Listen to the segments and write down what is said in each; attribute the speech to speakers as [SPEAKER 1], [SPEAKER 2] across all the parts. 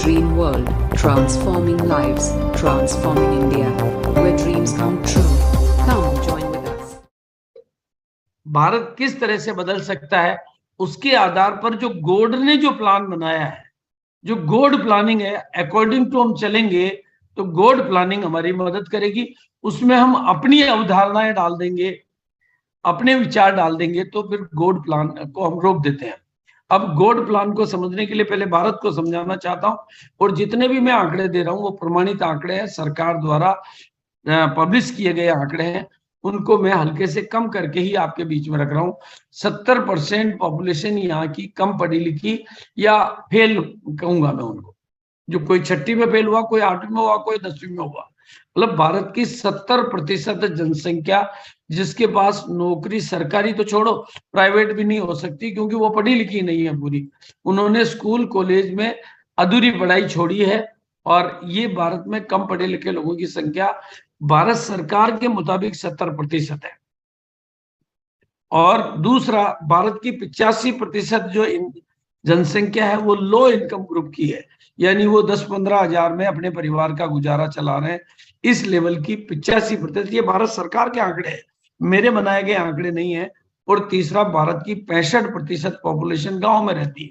[SPEAKER 1] Dream World, transforming lives, transforming India, where dreams come true. Come join with us.
[SPEAKER 2] Bharat किस तरह से बदल सकता है, उसके आधार पर जो गोड ने जो प्लान बनाया है, जो गोड प्लानिंग है, अकॉर्डिंग टू हम चलेंगे तो गोड प्लानिंग हमारी मदद करेगी। उसमें हम अपनी अवधारणाएं डाल देंगे, अपने विचार डाल देंगे, तो फिर गोड प्लान को हम रोक देते हैं। अब गोड प्लान को समझने के लिए पहले भारत को समझाना चाहता हूं, और जितने भी मैं आंकड़े दे रहा हूं वो प्रमाणित आंकड़े हैं, सरकार द्वारा पब्लिश किए गए आंकड़े हैं, उनको मैं हल्के से कम करके ही आपके बीच में रख रहा हूं। 70% पॉपुलेशन यहाँ की कम पढ़ी लिखी या फेल कहूंगा मैं उनको, जो कोई 6वीं में फेल हुआ, कोई 8वीं में हुआ, कोई 10वीं में हुआ। मतलब भारत की 70% जनसंख्या जिसके पास नौकरी सरकारी तो छोड़ो, प्राइवेट भी नहीं हो सकती, क्योंकि वो पढ़ी लिखी नहीं है पूरी, उन्होंने स्कूल कॉलेज में अधूरी पढ़ाई छोड़ी है। और ये भारत में कम पढ़े लिखे लोगों की संख्या भारत सरकार के मुताबिक 70% है। और दूसरा, भारत की 85% जो जनसंख्या है वो लो इनकम ग्रुप की है, यानी वो 10-15 हजार में अपने परिवार का गुजारा चला रहे हैं। इस लेवल की 85%, ये भारत सरकार के आंकड़े हैं, मेरे बनाए गए आंकड़े नहीं है। और तीसरा, भारत की 65% पॉपुलेशन गांव में रहती है।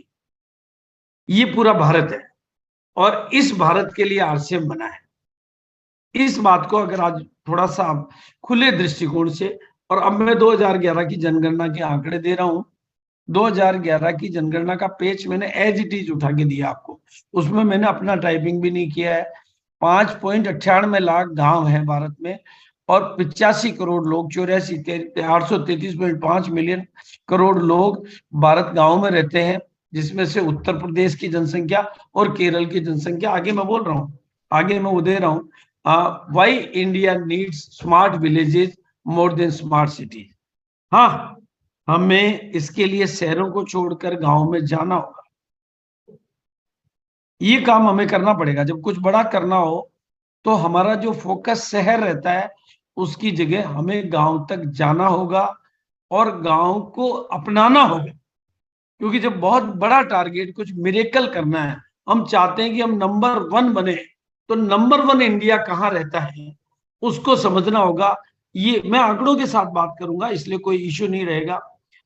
[SPEAKER 2] ये पूरा भारत है, और इस भारत के लिए आरसीएम बना है। इस बात को अगर आज थोड़ा सा खुले दृष्टिकोण से, और अब मैं 2011 की जनगणना के आंकड़े दे रहा हूं। 2011 की जनगणना का पेज मैंने एज इट इज उठा के दिया आपको, उसमें मैंने अपना टाइपिंग भी नहीं किया है। 5.98 लाख गांव है भारत में, और 85 करोड़ लोग, 833.5 मिलियन करोड़ लोग भारत गांव में रहते हैं, जिसमें से उत्तर प्रदेश की जनसंख्या और केरल की जनसंख्या, आगे मैं बोल रहा हूँ, आगे मैं वो दे रहा हूँ। Why India needs smart villages more than smart cities. हाँ, हमें इसके लिए शहरों को छोड़कर गांव में जाना होगा। ये काम हमें करना पड़ेगा। जब कुछ बड़ा करना हो तो हमारा जो फोकस शहर रहता है, उसकी जगह हमें गांव तक जाना होगा और गांव को अपनाना होगा। क्योंकि जब बहुत बड़ा टारगेट, कुछ मिरेकल करना है, हम चाहते हैं कि हम नंबर 1 बने, तो नंबर 1 इंडिया कहाँ रहता है उसको समझना होगा। ये मैं आंकड़ों के साथ बात करूंगा, इसलिए कोई इश्यू नहीं रहेगा।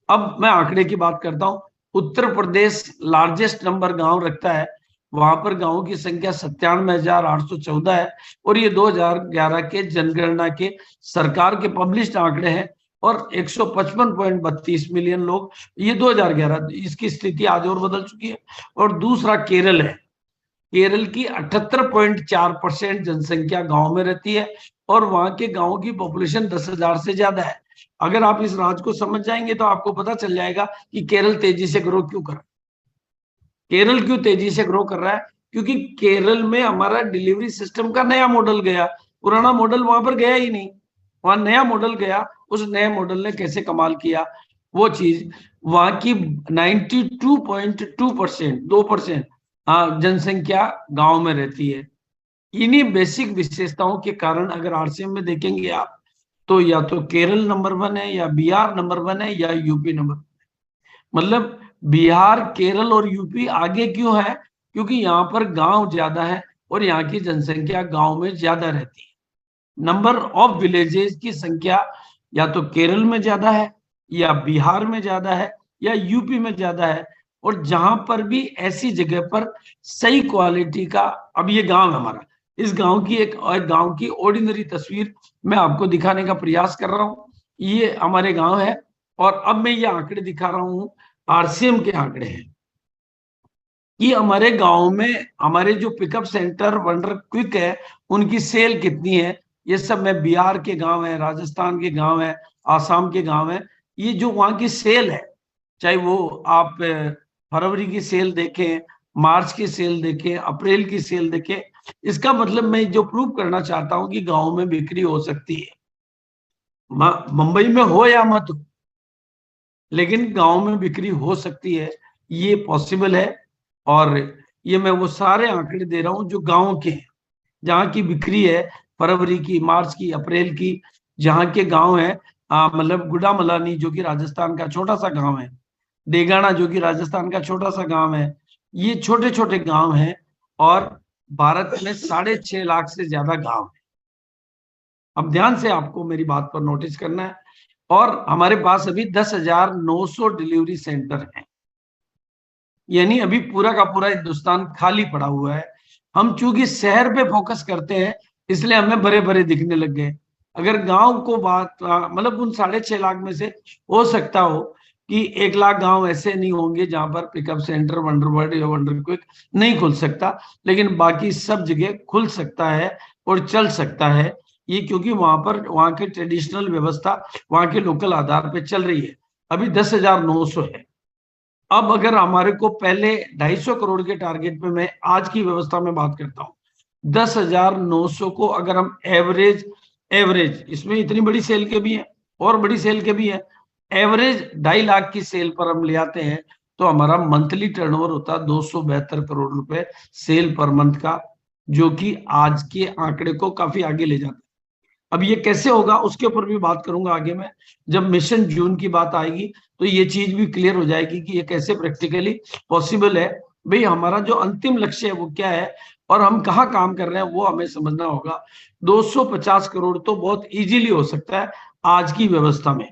[SPEAKER 2] अब मैं आंकड़े की बात करता हूं। उत्तर प्रदेश लार्जेस्ट नंबर गांव रखता है, वहां पर गांवों की संख्या 97,814 है, और ये 2011 के जनगणना के सरकार के पब्लिश्ड आंकड़े हैं। और 155.32 मिलियन लोग, ये 2011, इसकी स्थिति आज और बदल चुकी है। और दूसरा केरल है, केरल की 78.4% जनसंख्या गांव में रहती है, और वहां के गांव की पॉपुलेशन 10,000 से ज्यादा है। अगर आप इस राज को समझ जाएंगे तो आपको पता चल जाएगा कि केरल तेजी से ग्रो क्यों कर रहा है। केरल क्यों तेजी से ग्रो कर रहा है? क्योंकि केरल में हमारा डिलीवरी सिस्टम का नया मॉडल गया, पुराना मॉडल वहां पर गया ही नहीं, वहां नया मॉडल गया। उस नए मॉडल ने कैसे कमाल किया, वो चीज, वहां की 92.2%, 2% जनसंख्या गांव में रहती है। इन्हीं बेसिक विशेषताओं के कारण अगर आरसीएम में देखेंगे आप, तो या तो केरल नंबर 1 है, या बिहार नंबर 1 है, या यूपी नंबर 1 है। मतलब बिहार, केरल और यूपी आगे क्यों है? क्योंकि यहाँ पर गांव ज्यादा है और यहाँ की जनसंख्या गांव में ज्यादा रहती है। नंबर ऑफ विलेजेस की संख्या या तो केरल में ज्यादा है, या बिहार में ज्यादा है, या यूपी में ज्यादा है। और जहां पर भी ऐसी जगह पर सही क्वालिटी का, अब ये गांव है हमारा, इस गांव की एक गांव की ऑर्डिनरी तस्वीर मैं आपको दिखाने का प्रयास कर रहा हूं। ये हमारे गांव है, और अब मैं ये आंकड़े दिखा रहा हूं, आरसीएम के आंकड़े हैं कि हमारे गांव में हमारे जो पिकअप सेंटर वंडर क्विक है, उनकी सेल कितनी है। ये सब में बिहार के गांव है, राजस्थान के गांव है, आसाम के गांव है। ये जो वहां की सेल है, चाहे वो आप फरवरी की सेल देखें, मार्च की सेल देखें, अप्रैल की सेल देखें, इसका मतलब मैं जो प्रूव करना चाहता हूं कि गांव में बिक्री हो सकती है। मुंबई में हो या मत हो, लेकिन गांव में बिक्री हो सकती है, ये पॉसिबल है। और ये मैं वो सारे आंकड़े दे रहा हूं जो गांव के हैं, जहां की बिक्री है, फरवरी की, मार्च की, अप्रैल की, जहां के गांव है। मतलब गुडामलानी जो कि राजस्थान का छोटा सा गांव है, डेगाना जो कि राजस्थान का छोटा सा गांव है, ये छोटे छोटे गांव हैं। और भारत में 6.5 लाख से ज्यादा गांव है। अब ध्यान से आपको मेरी बात पर नोटिस करना है। और हमारे पास अभी 10,900 डिलीवरी सेंटर हैं, यानी अभी पूरा का पूरा हिंदुस्तान खाली पड़ा हुआ है। हम चूंकि शहर पे फोकस करते हैं इसलिए हमें बड़े बड़े दिखने लग गए। अगर गांव को बात मतलब उन 6.5 लाख में से हो सकता हो कि 1 लाख गांव ऐसे नहीं होंगे जहां पर पिकअप सेंटर वंडरबर्ड या वंडर क्विक नहीं खुल सकता, लेकिन बाकी सब जगह खुल सकता है और चल सकता है। ये क्योंकि वहां की ट्रेडिशनल व्यवस्था वहां के लोकल आधार पे चल रही है। अभी 10,900 है। अब अगर हमारे को पहले 250 करोड़ के टारगेट पे, मैं आज की व्यवस्था में बात करता हूँ, 10,900 को अगर हम एवरेज इसमें इतनी बड़ी सेल के भी हैं और बड़ी सेल के भी हैं, एवरेज 2.5 लाख की सेल पर हम ले आते हैं तो हमारा मंथली टर्नओवर होता है 272 करोड़ रुपए सेल पर मंथ का, जो कि आज के आंकड़े को काफी आगे ले जाता है। अब ये कैसे होगा उसके ऊपर भी बात करूंगा आगे मैं, जब मिशन जून की बात आएगी तो ये चीज भी क्लियर हो जाएगी कि ये कैसे प्रैक्टिकली पॉसिबल है। भाई हमारा जो अंतिम लक्ष्य है वो क्या है और हम कहाँ काम कर रहे हैं वो हमें समझना होगा। 250 करोड़ तो बहुत इजीली हो सकता है आज की व्यवस्था में।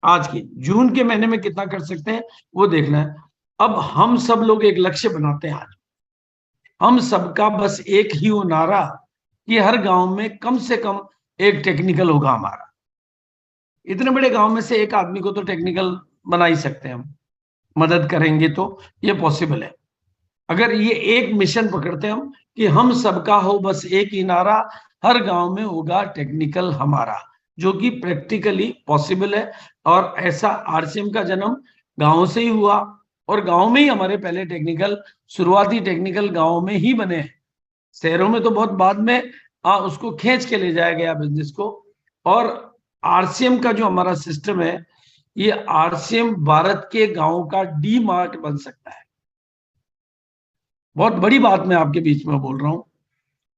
[SPEAKER 2] आज की जून के महीने में कितना कर सकते हैं वो देखना है। अब हम सब लोग एक लक्ष्य बनाते हैं आज, हम सबका बस एक ही वो नारा कि हर गांव में कम से कम एक टेक्निकल होगा हमारा। इतने बड़े गांव में से एक आदमी को तो टेक्निकल बना ही सकते हैं हम, मदद करेंगे तो ये पॉसिबल है। अगर ये एक मिशन पकड़ते हैं हम कि हम सबका हो बस एक ही नारा, हर गांव में होगा टेक्निकल हमारा, जो कि प्रैक्टिकली पॉसिबल है। और ऐसा आरसीएम का जन्म गांव से ही हुआ और गांव में ही हमारे पहले टेक्निकल, शुरुआती टेक्निकल गांव में ही बने हैं। शहरों में तो बहुत बाद में उसको खींच के ले जाया गया बिजनेस को। और आरसीएम का जो हमारा सिस्टम है, ये आरसीएम भारत के गांव का डी मार्ट बन सकता है। बहुत बड़ी बात मैं आपके बीच में बोल रहा हूं,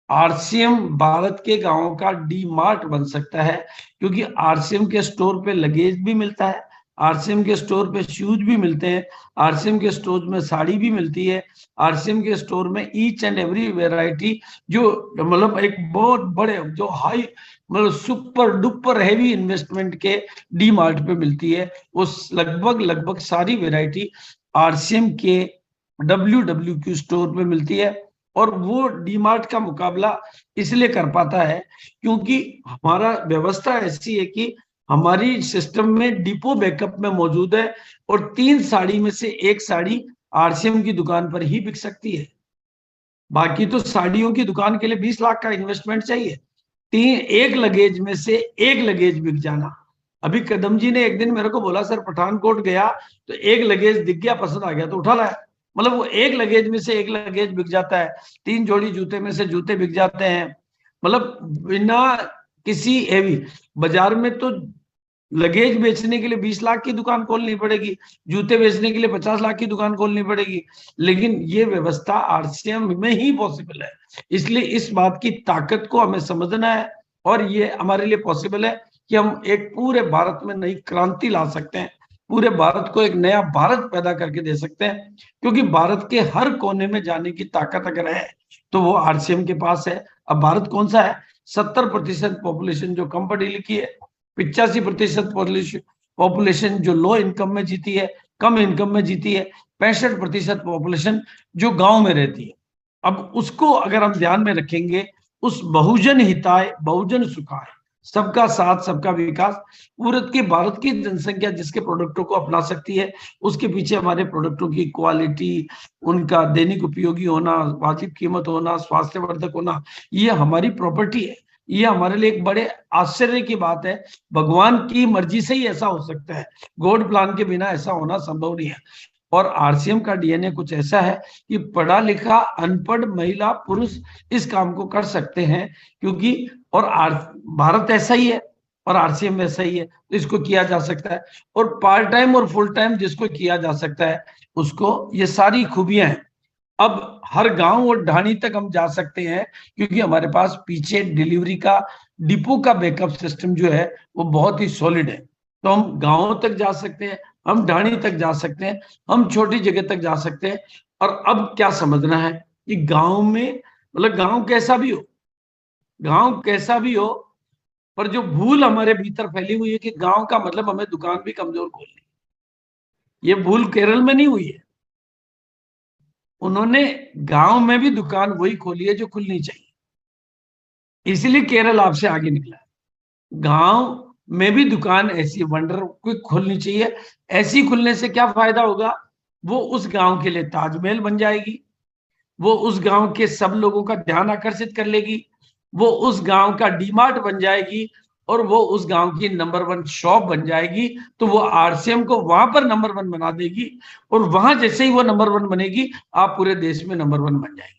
[SPEAKER 2] आरसीएम भारत के गांव का डी मार्ट बन सकता है, क्योंकि आरसीएम के स्टोर पे लगेज भी मिलता है, आरसीएम के स्टोर पे शूज भी मिलते हैं, आरसीएम के स्टोर में साड़ी भी मिलती है, आरसीएम के स्टोर में ईच एंड एवरी वेराइटी जो मतलब एक बहुत बड़े जो हाई मतलब सुपर डुपर हैवी इन्वेस्टमेंट के डी मार्ट पे मिलती है। उस लगभग सारी वेराइटी आरसीएम के WWQ स्टोर पे मिलती है। और वो डीमार्ट का मुकाबला इसलिए कर पाता है क्योंकि हमारा व्यवस्था ऐसी है कि हमारी सिस्टम में डिपो बैकअप में मौजूद है और 3 साड़ी में से 1 साड़ी आरसीएम की दुकान पर ही बिक सकती है। बाकी तो साड़ियों की दुकान के लिए 20 लाख का इन्वेस्टमेंट चाहिए, 1 लगेज में से 1 लगेज बिक जाना। अभी कदम जी ने एक दिन मेरे को बोला सर पठानकोट गया तो 1 लगेज दिख गया, पसंद आ गया तो उठा लाया। मतलब वो 1 लगेज में से 1 लगेज बिक जाता है, 3 जोड़ी जूते में से जूते बिक जाते हैं। मतलब बिना किसी हैवी, बाजार में तो लगेज बेचने के लिए 20 लाख की दुकान खोलनी पड़ेगी, जूते बेचने के लिए 50 लाख की दुकान खोलनी पड़ेगी, लेकिन ये व्यवस्था आरसीएम में ही पॉसिबल है। इसलिए इस बात की ताकत को हमें समझना है और ये हमारे लिए पॉसिबल है कि हम एक पूरे भारत में नई क्रांति ला सकते हैं, पूरे भारत को एक नया भारत पैदा करके दे सकते हैं। क्योंकि भारत के हर कोने में जाने की ताकत अगर है तो वो आरसीएम के पास है। अब भारत कौन सा है, 70% पॉपुलेशन जो कम पढ़ी लिखी है, 85% पॉपुलेशन जो लो इनकम में जीती है, कम इनकम में जीती है, 65% पॉपुलेशन जो गांव में रहती है। अब उसको अगर हम ध्यान में रखेंगे, उस बहुजन हिताय बहुजन सुखाय, सबका साथ सबका विकास, पूरत की भारत की जनसंख्या जिसके प्रोडक्टों को अपना सकती है, उसके पीछे हमारे प्रोडक्टों की क्वालिटी, उनका दैनिक उपयोगी होना, वाजिब कीमत होना, स्वास्थ्यवर्धक होना, ये हमारी प्रॉपर्टी है। ये हमारे लिए एक बड़े आश्चर्य की बात है। भगवान की मर्जी से ही ऐसा हो सकता है, गॉड प्लान के बिना ऐसा होना संभव नहीं है। और आरसीएम का डीएनए कुछ ऐसा है कि पढ़ा लिखा अनपढ़ महिला पुरुष इस काम को कर सकते हैं, क्योंकि और भारत ऐसा ही है और आरसीएम ऐसा ही है, तो इसको किया जा सकता है। और पार्ट टाइम और फुल टाइम जिसको किया जा सकता है उसको ये सारी खूबियां हैं। अब हर गांव और ढाणी तक हम जा सकते हैं क्योंकि हमारे पास पीछे डिलीवरी का डिपो का बैकअप सिस्टम जो है वो बहुत ही सॉलिड है। तो हम गांवों तक जा सकते हैं, हम ढाणी तक जा सकते हैं, हम छोटी जगह तक जा सकते हैं। और अब क्या समझना है, कि गांव में, मतलब गांव कैसा भी हो, गांव कैसा भी हो, पर जो भूल हमारे भीतर फैली हुई है कि गांव का मतलब हमें दुकान भी कमजोर खोलनी, ये भूल केरल में नहीं हुई है। उन्होंने गांव में भी दुकान वही खोली है जो खुलनी चाहिए, इसीलिए केरल आपसे आगे निकला है। गांव में भी दुकान ऐसी वंडर क्विक खोलनी चाहिए। ऐसी खुलने से क्या फायदा होगा, वो उस गांव के लिए ताजमहल बन जाएगी, वो उस गांव के सब लोगों का ध्यान आकर्षित कर लेगी, वो उस गांव का डीमार्ट बन जाएगी, और वो उस गांव की नंबर 1 शॉप बन जाएगी। तो वो आरसीएम को वहां पर नंबर 1 बना देगी, और वहां जैसे ही वो नंबर 1 बनेगी, आप पूरे देश में नंबर 1 बन जाएंगे।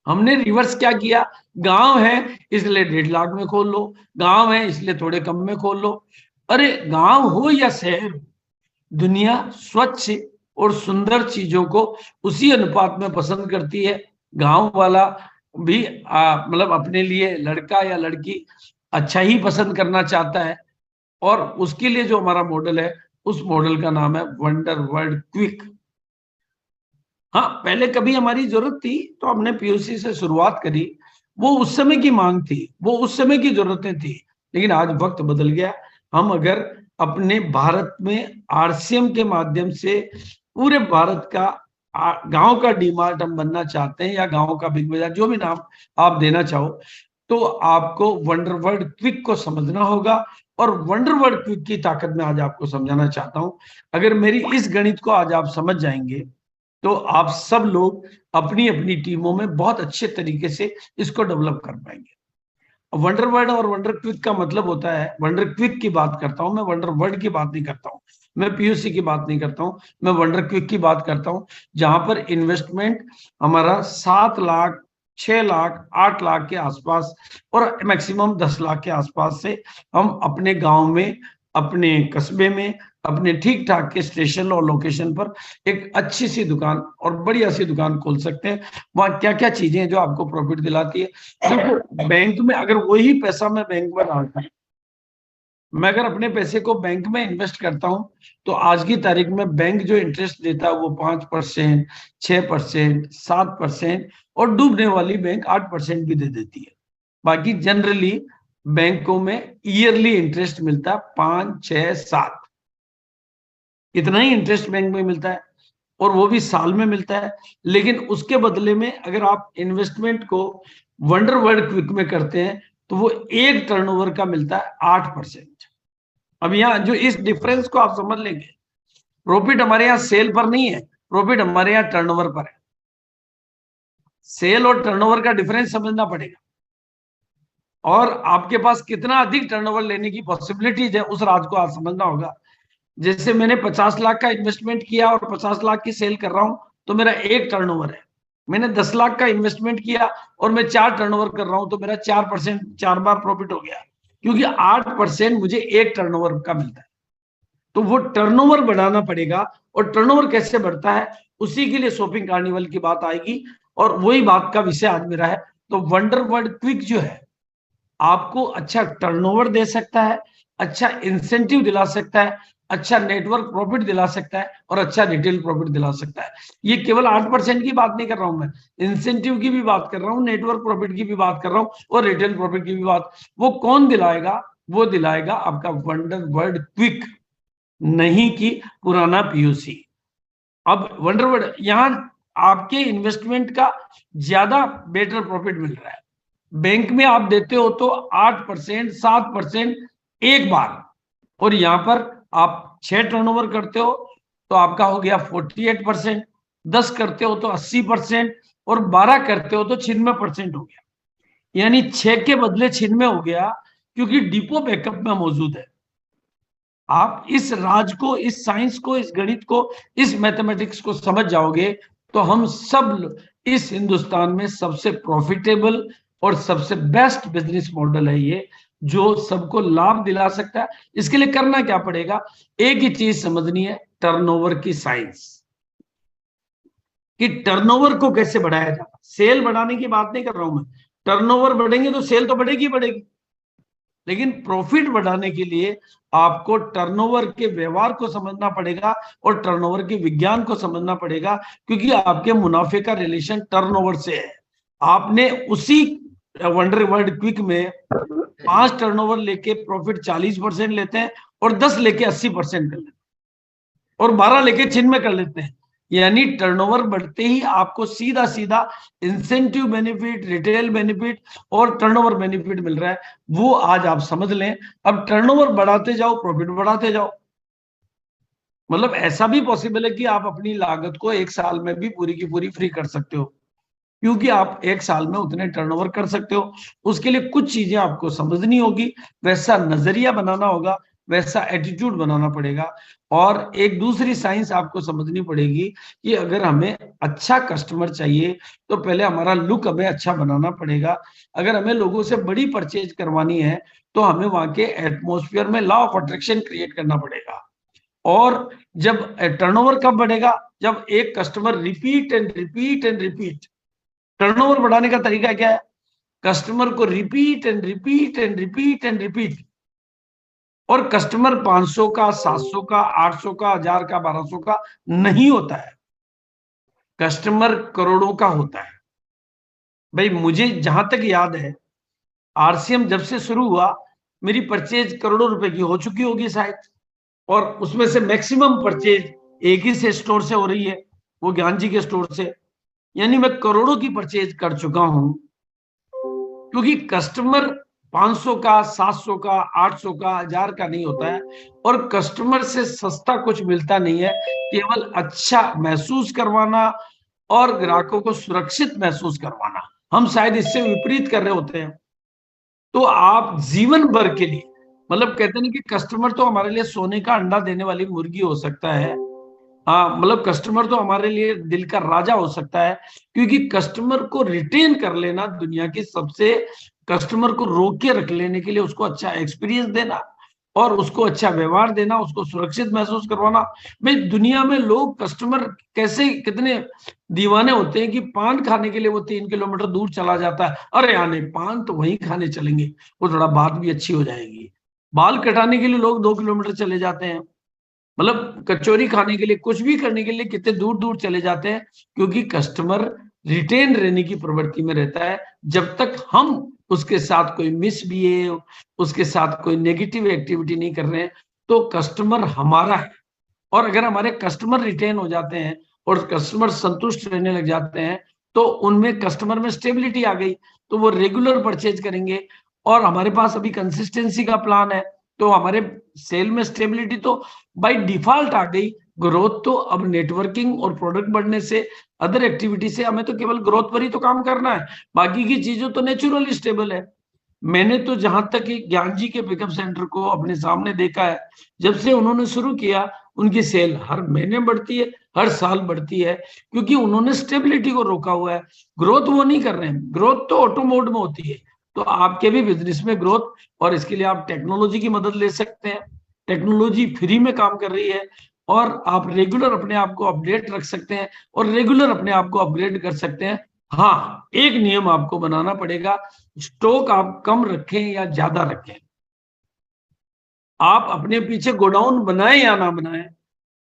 [SPEAKER 2] हमने रिवर्स क्या किया, गांव है इसलिए 1.5 लाख में खोल लो, गांव है इसलिए थोड़े कम में खोल लो। अरे गांव हो या शहर, दुनिया स्वच्छ और सुंदर चीजों को उसी अनुपात में पसंद करती है। गांव वाला भी मतलब अपने लिए लड़का या लड़की अच्छा ही पसंद करना चाहता है, और उसके लिए जो हमारा मॉडल है, उस मॉडल का नाम है वंडर वर्ल्ड क्विक। हाँ, पहले कभी हमारी जरूरत थी तो हमने पीओसी से शुरुआत करी, वो उस समय की मांग थी, वो उस समय की जरूरतें थी। लेकिन आज वक्त बदल गया। हम अगर अपने भारत में आरसीएम के माध्यम से पूरे भारत का गांव का डीमार्ट हम बनना चाहते हैं, या गांव का बिग बाजार, जो भी नाम आप देना चाहो, तो आपको वंडर वर्ल्ड क्विक को समझना होगा। और वंडर वर्ल्ड क्विक की ताकत में आज आपको समझाना चाहता हूं। अगर मेरी इस गणित को आज आप समझ जाएंगे, तो आप सब लोग अपनी अपनी टीमों में बहुत अच्छे तरीके से इसको डेवलप कर पाएंगे। वंडर वर्ड और वंडर क्विक का मतलब होता है, वंडर क्विक की बात करता हूं मैं, वंडर वर्ड की बात नहीं करता हूं, मैं पीयूसी की बात नहीं करता हूं, मैं वंडर क्विक की बात करता हूं। जहां पर इन्वेस्टमेंट हमारा 7 लाख, 6 लाख, 8 लाख के आसपास, और मैक्सिमम 10 लाख के आसपास से हम अपने गांव में, अपने कस्बे में, अपने ठीक ठाक के स्टेशन और लोकेशन पर एक अच्छी सी दुकान और बढ़िया सी दुकान खोल सकते हैं। वहां क्या क्या चीजें हैं जो आपको प्रॉफिट दिलाती है। देखो, बैंक में अगर वही पैसा मैं बैंक में डालता हूं, मैं अगर अपने पैसे को बैंक में इन्वेस्ट करता हूं, तो आज की तारीख में बैंक जो इंटरेस्ट देता है वो 5%, 6%, 7%, और डूबने वाली बैंक 8% भी दे देती है। बाकी जनरली बैंकों में ईयरली इंटरेस्ट मिलता है 5, 6, 7, इतना ही इंटरेस्ट बैंक में मिलता है, और वो भी साल में मिलता है। लेकिन उसके बदले में अगर आप इन्वेस्टमेंट को वंडर वर्ल्ड क्विक में करते हैं, तो वो एक टर्नओवर का मिलता है 8%। अब यहाँ जो इस डिफरेंस को आप समझ लेंगे, प्रॉफिट हमारे यहाँ सेल पर नहीं है, प्रॉफिट हमारे यहाँ टर्नओवर पर है। सेल और टर्नओवर का डिफरेंस समझना पड़ेगा, और आपके पास कितना अधिक टर्नओवर लेने की पॉसिबिलिटीज है, उस राज को आप समझना होगा। जैसे मैंने 50 लाख का इन्वेस्टमेंट किया और 50 लाख की सेल कर रहा हूं, तो मेरा एक टर्नओवर है। मैंने 10 लाख का इन्वेस्टमेंट किया और मैं 4 टर्नओवर कर रहा हूं, तो मेरा 4%, 4 बार प्रॉफिट हो गया, क्योंकि 8% मुझे एक टर्नओवर का मिलता है। तो वो टर्नओवर बढ़ाना पड़ेगा, और टर्नओवर कैसे बढ़ता है, उसी के लिए शॉपिंग कार्निवल की बात आएगी, और वही बात का विषय आज मेरा है। तो वंडर वर्ल्ड क्विक जो है, आपको अच्छा टर्नओवर दे सकता है, अच्छा इंसेंटिव दिला सकता है, अच्छा नेटवर्क प्रॉफिट दिला सकता है, और अच्छा रिटेल प्रॉफिट दिला सकता है। ये केवल 8% की बात नहीं कर रहा हूं मैं, इंसेंटिव की भी बात कर रहा हूं, नेटवर्क प्रॉफिट की भी बात कर रहा हूं, और रिटेल प्रॉफिट की भी बात। वो कौन दिलाएगा, वो दिलाएगा आपका वंडर वर्ल्ड क्विक, नहीं कि पुराना पीयूसी। अब वंडर वर्ल्ड यहां आपके इन्वेस्टमेंट का ज्यादा बेटर प्रॉफिट मिल रहा है। बैंक में आप देते हो तो 8%, 7% एक बार, और यहां पर आप 6 टर्नओवर करते हो तो आपका हो गया 48%, 10 करते हो तो 80%, और 12 करते हो तो 96% हो गया। यानी 6 के बदले 96 हो गया, क्योंकि डिपो बैकअप में मौजूद है। आप इस राज को, इस साइंस को, इस गणित को, इस मैथमेटिक्स को समझ जाओगे, तो हम सब इस हिंदुस्तान में सबसे प्रॉफिटेबल और सबसे बेस्ट बिजनेस मॉडल है ये, जो सबको लाभ दिला सकता है। इसके लिए करना क्या पड़ेगा, एक ही चीज समझनी है, टर्नओवर की साइंस, कि टर्नओवर को कैसे बढ़ाया जाए। सेल बढ़ाने की बात नहीं कर रहा हूं मैं, टर्नओवर बढ़ेंगे तो सेल तो बढ़ेगी बढ़ेगी, लेकिन प्रॉफिट बढ़ाने के लिए आपको टर्नओवर के व्यवहार को समझना पड़ेगा, और टर्नओवर के विज्ञान को समझना पड़ेगा, क्योंकि आपके मुनाफे का रिलेशन टर्नओवर से है। आपने उसी वंडर वर्ल्ड क्विक में 5 टर्नओवर लेके प्रॉफिट 40% लेते हैं और 10 लेके 80% कर लेते हैं और 12 लेके छिन कर लेते हैं। यानी टर्नओवर बढ़ते ही आपको सीधा सीधा इंसेंटिव बेनिफिट, रिटेल बेनिफिट और टर्नओवर बेनिफिट मिल रहा है, वो आज आप समझ लें। अब टर्नओवर बढ़ाते जाओ, प्रॉफिट बढ़ाते जाओ। मतलब ऐसा भी पॉसिबल है कि आप अपनी लागत को 1 साल में भी पूरी की पूरी फ्री कर सकते हो, क्योंकि आप 1 साल में उतने टर्नओवर कर सकते हो। उसके लिए कुछ चीजें आपको समझनी होगी, वैसा नजरिया बनाना होगा, वैसा एटीट्यूड बनाना पड़ेगा। और एक दूसरी साइंस आपको समझनी पड़ेगी कि अगर हमें अच्छा कस्टमर चाहिए तो पहले हमारा लुक हमें अच्छा बनाना पड़ेगा। अगर हमें लोगों से बड़ी परचेज करवानी है तो हमें वहां के एटमोस्फियर में लॉ ऑफ अट्रैक्शन क्रिएट करना पड़ेगा। और जब टर्नओवर कब बढ़ेगा, जब एक customer repeat and repeat and repeat. Turnover बढ़ाने का तरीका क्या है, कस्टमर को repeat and repeat and repeat and repeat. और कस्टमर 500 का, 700 का, 800 का, 1000 का, 1200 का नहीं होता है, कस्टमर करोड़ों का होता है। भाई मुझे जहां तक याद है, आरसीएम जब से शुरू हुआ मेरी परचेज करोड़ों रुपए की हो चुकी होगी शायद, और उसमें से मैक्सिमम परचेज एक ही से स्टोर से हो रही है, वो ज्ञान जी के स्टोर से। यानी मैं करोड़ों की परचेज कर चुका हूं, क्योंकि कस्टमर 500 का, 700 का, 800 का, 1000 का नहीं होता है। और कस्टमर से सस्ता कुछ मिलता नहीं है, केवल अच्छा महसूस करवाना और ग्राहकों को सुरक्षित महसूस करवाना। हम शायद इससे विपरीत कर रहे होते हैं। तो आप जीवन भर के लिए, मतलब कहते हैं कि कस्टमर तो हमारे लिए सोने का अंडा देने वाली मुर्गी हो सकता है। हाँ, मतलब कस्टमर तो हमारे लिए दिल का राजा हो सकता है, क्योंकि कस्टमर को रिटेन कर लेना दुनिया की सबसे, कस्टमर को रोक के रख लेने के लिए उसको अच्छा एक्सपीरियंस देना और उसको अच्छा व्यवहार देना, उसको सुरक्षित महसूस करवाना। भाई दुनिया में लोग कस्टमर कैसे कितने दीवाने होते हैं कि पान खाने के लिए वो 3 किलोमीटर दूर चला जाता है। अरे आने पान तो वहीं खाने चलेंगे, वो थोड़ा बात भी अच्छी हो जाएगी। बाल कटाने के लिए लोग 2 किलोमीटर चले जाते हैं, मतलब कचौरी खाने के लिए, कुछ भी करने के लिए कितने दूर दूर चले जाते हैं, क्योंकि कस्टमर रिटेन रहने की प्रवृत्ति में रहता है। जब तक हम उसके साथ कोई मिसबिहेव, उसके साथ कोई नेगेटिव एक्टिविटी नहीं कर रहे हैं, तो कस्टमर हमारा है। और अगर हमारे कस्टमर रिटेन हो जाते हैं और कस्टमर संतुष्ट रहने लग जाते हैं, तो उनमें कस्टमर में स्टेबिलिटी आ गई, तो वो रेगुलर परचेज करेंगे। और हमारे पास अभी कंसिस्टेंसी का प्लान है, तो हमारे सेल में स्टेबिलिटी तो बाय डिफॉल्ट आ गई। ग्रोथ तो अब नेटवर्किंग और प्रोडक्ट बढ़ने से, अदर एक्टिविटी से, हमें तो केवल ग्रोथ पर ही तो काम करना है, बाकी की चीजों तो नेचुरली स्टेबल है। मैंने तो जहां तक ज्ञान जी के पिकअप सेंटर को अपने सामने देखा है, जब से उन्होंने शुरू किया उनकी सेल हर महीने बढ़ती है, हर साल बढ़ती है, क्योंकि उन्होंने स्टेबिलिटी को रोका हुआ है। ग्रोथ वो नहीं कर रहे हैं, ग्रोथ तो ऑटो मोड में होती है। तो आपके भी बिजनेस में ग्रोथ, और इसके लिए आप टेक्नोलॉजी की मदद ले सकते हैं। टेक्नोलॉजी फ्री में काम कर रही है, और आप रेगुलर अपने आप को अपडेट रख सकते हैं और रेगुलर अपने आप को अपग्रेड कर सकते हैं। हाँ, एक नियम आपको बनाना पड़ेगा, स्टॉक आप कम रखें या ज्यादा रखें। आप अपने पीछे गोडाउन बनाए या ना बनाए,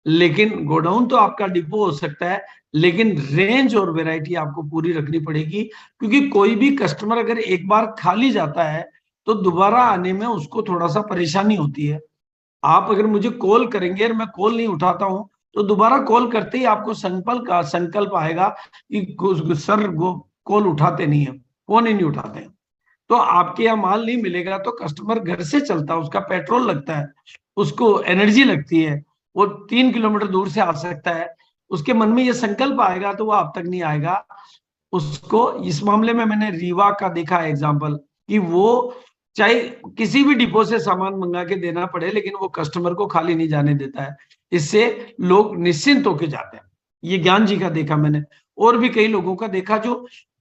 [SPEAKER 2] लेकिन गोडाउन तो आपका डिपो हो सकता है, लेकिन रेंज और वैरायटी आपको पूरी रखनी पड़ेगी। क्योंकि कोई भी कस्टमर अगर एक बार खाली जाता है तो दोबारा आने में उसको थोड़ा सा परेशानी होती है। आप अगर मुझे कॉल करेंगे और मैं कॉल नहीं उठाता हूं, तो दोबारा कॉल करते ही आपको संकल्प आएगा कि सर वो कॉल उठाते नहीं है, फोन ही नहीं उठाते हैं। तो आपके यहाँ माल नहीं मिलेगा तो कस्टमर घर से चलता है, उसका पेट्रोल लगता है, उसको एनर्जी लगती है, वो 3 किलोमीटर दूर से आ सकता है। उसके मन में ये संकल्प आएगा तो वो आप तक नहीं आएगा। उसको इस मामले में मैंने रीवा का देखा है एग्जाम्पल, कि वो चाहे किसी भी डिपो से सामान मंगा के देना पड़े, लेकिन वो कस्टमर को खाली नहीं जाने देता है। इससे लोग निश्चिंत होके जाते हैं। ये ज्ञान जी का देखा मैंने, और भी कई लोगों का देखा जो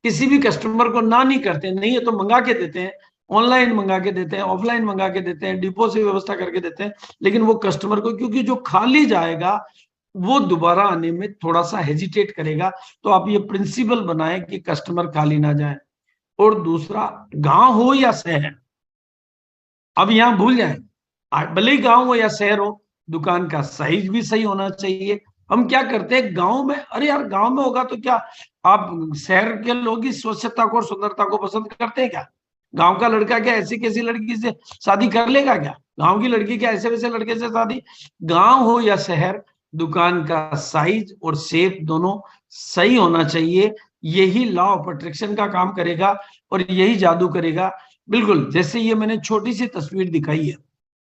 [SPEAKER 2] किसी भी कस्टमर को ना नहीं करते, नहीं है तो मंगा के देते हैं, ऑनलाइन मंगा के देते हैं, ऑफलाइन मंगा के देते हैं, डिपो से व्यवस्था करके देते हैं। लेकिन वो कस्टमर को, क्योंकि जो खाली जाएगा वो दोबारा आने में थोड़ा सा हेजिटेट करेगा। तो आप ये प्रिंसिपल बनाएं कि कस्टमर खाली ना जाए। और दूसरा, गांव हो या शहर, अब यहां भूल जाए, भले ही गांव हो या शहर हो, दुकान का साइज भी सही होना चाहिए हम क्या करते हैं गांव में, अरे यार गांव में होगा तो क्या, आप शहर के लोग ही स्वच्छता को और सुंदरता को पसंद करते हैं क्या? गांव का लड़का क्या ऐसी कैसी लड़की से शादी कर लेगा क्या? गांव की लड़की क्या ऐसे वैसे लड़के से शादी? गांव हो या शहर, दुकान का साइज और शेप दोनों सही होना चाहिए। यही लॉ ऑफ अट्रैक्शन का काम करेगा और यही जादू करेगा। बिल्कुल जैसे ये मैंने छोटी सी तस्वीर दिखाई है,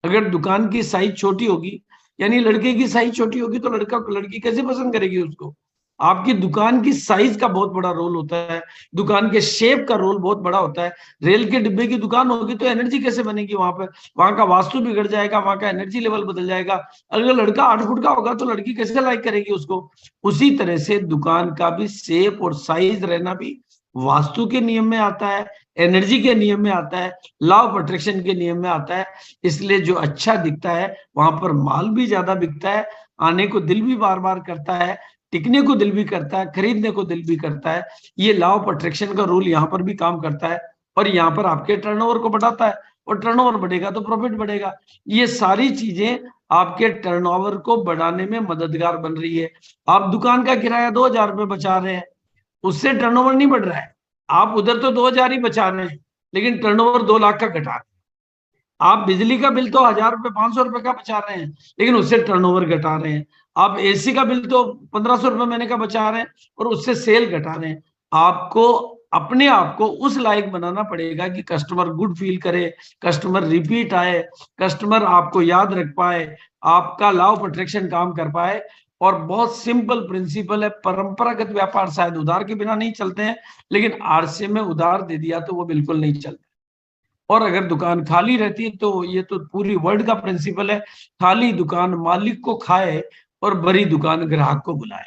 [SPEAKER 2] अगर दुकान की साइज छोटी होगी, यानी लड़के की साइज छोटी होगी, तो लड़का लड़की कैसे पसंद करेगी उसको? आपकी दुकान की साइज का बहुत बड़ा रोल होता है, दुकान के शेप का रोल बहुत बड़ा होता है। रेल के डिब्बे की दुकान होगी तो एनर्जी कैसे बनेगी वहां पर? वहां का वास्तु बिगड़ जाएगा, वहां का एनर्जी लेवल बदल जाएगा। अगर लड़का 8 फुट का होगा तो लड़की कैसे लाइक करेगी उसको? उसी तरह से दुकान का भी शेप और साइज रहना भी वास्तु के नियम में आता है, एनर्जी के नियम में आता है, लॉ ऑफ अट्रैक्शन के नियम में आता है। इसलिए जो अच्छा दिखता है वहां पर माल भी ज्यादा बिकता है, आने को दिल भी बार बार करता है, टिकने को दिल भी करता है, खरीदने को दिल भी करता है। ये लॉ ऑफ अट्रैक्शन का रूल यहाँ पर भी काम करता है और यहाँ पर आपके टर्नओवर को बढ़ाता है, और टर्नओवर बढ़ेगा तो प्रॉफिट बढ़ेगा। ये सारी चीजें आपके टर्नओवर को बढ़ाने में मददगार बन रही है। आप दुकान का किराया 2,000 रुपये बचा रहे हैं, उससे टर्नओवर नहीं बढ़ रहा है। आप उधर तो 2,000 ही बचा रहे हैं, लेकिन टर्नओवर 2 लाख का घटा रहे हैं। आप बिजली का बिल तो 1,000 रुपये 500 रुपये का बचा रहे हैं, लेकिन उससे टर्नओवर घटा रहे हैं। आप एसी का बिल तो 1,500 रुपये महीने का बचा रहे हैं और उससे सेल घटा रहे हैं। आपको अपने आप को उस लायक बनाना पड़ेगा कि कस्टमर गुड फील करे, कस्टमर रिपीट आए, कस्टमर आपको याद रख पाए, आपका लॉ ऑफ अट्रैक्शन काम कर पाए। और बहुत सिंपल प्रिंसिपल है, परंपरागत व्यापार शायद उधार के बिना नहीं चलते हैं, लेकिन आरसे में उधार दे दिया तो वो बिल्कुल नहीं चलते। और अगर दुकान खाली रहती है तो ये तो पूरी वर्ल्ड का प्रिंसिपल है, खाली दुकान मालिक को खाए और बड़ी दुकान ग्राहक को बुलाए।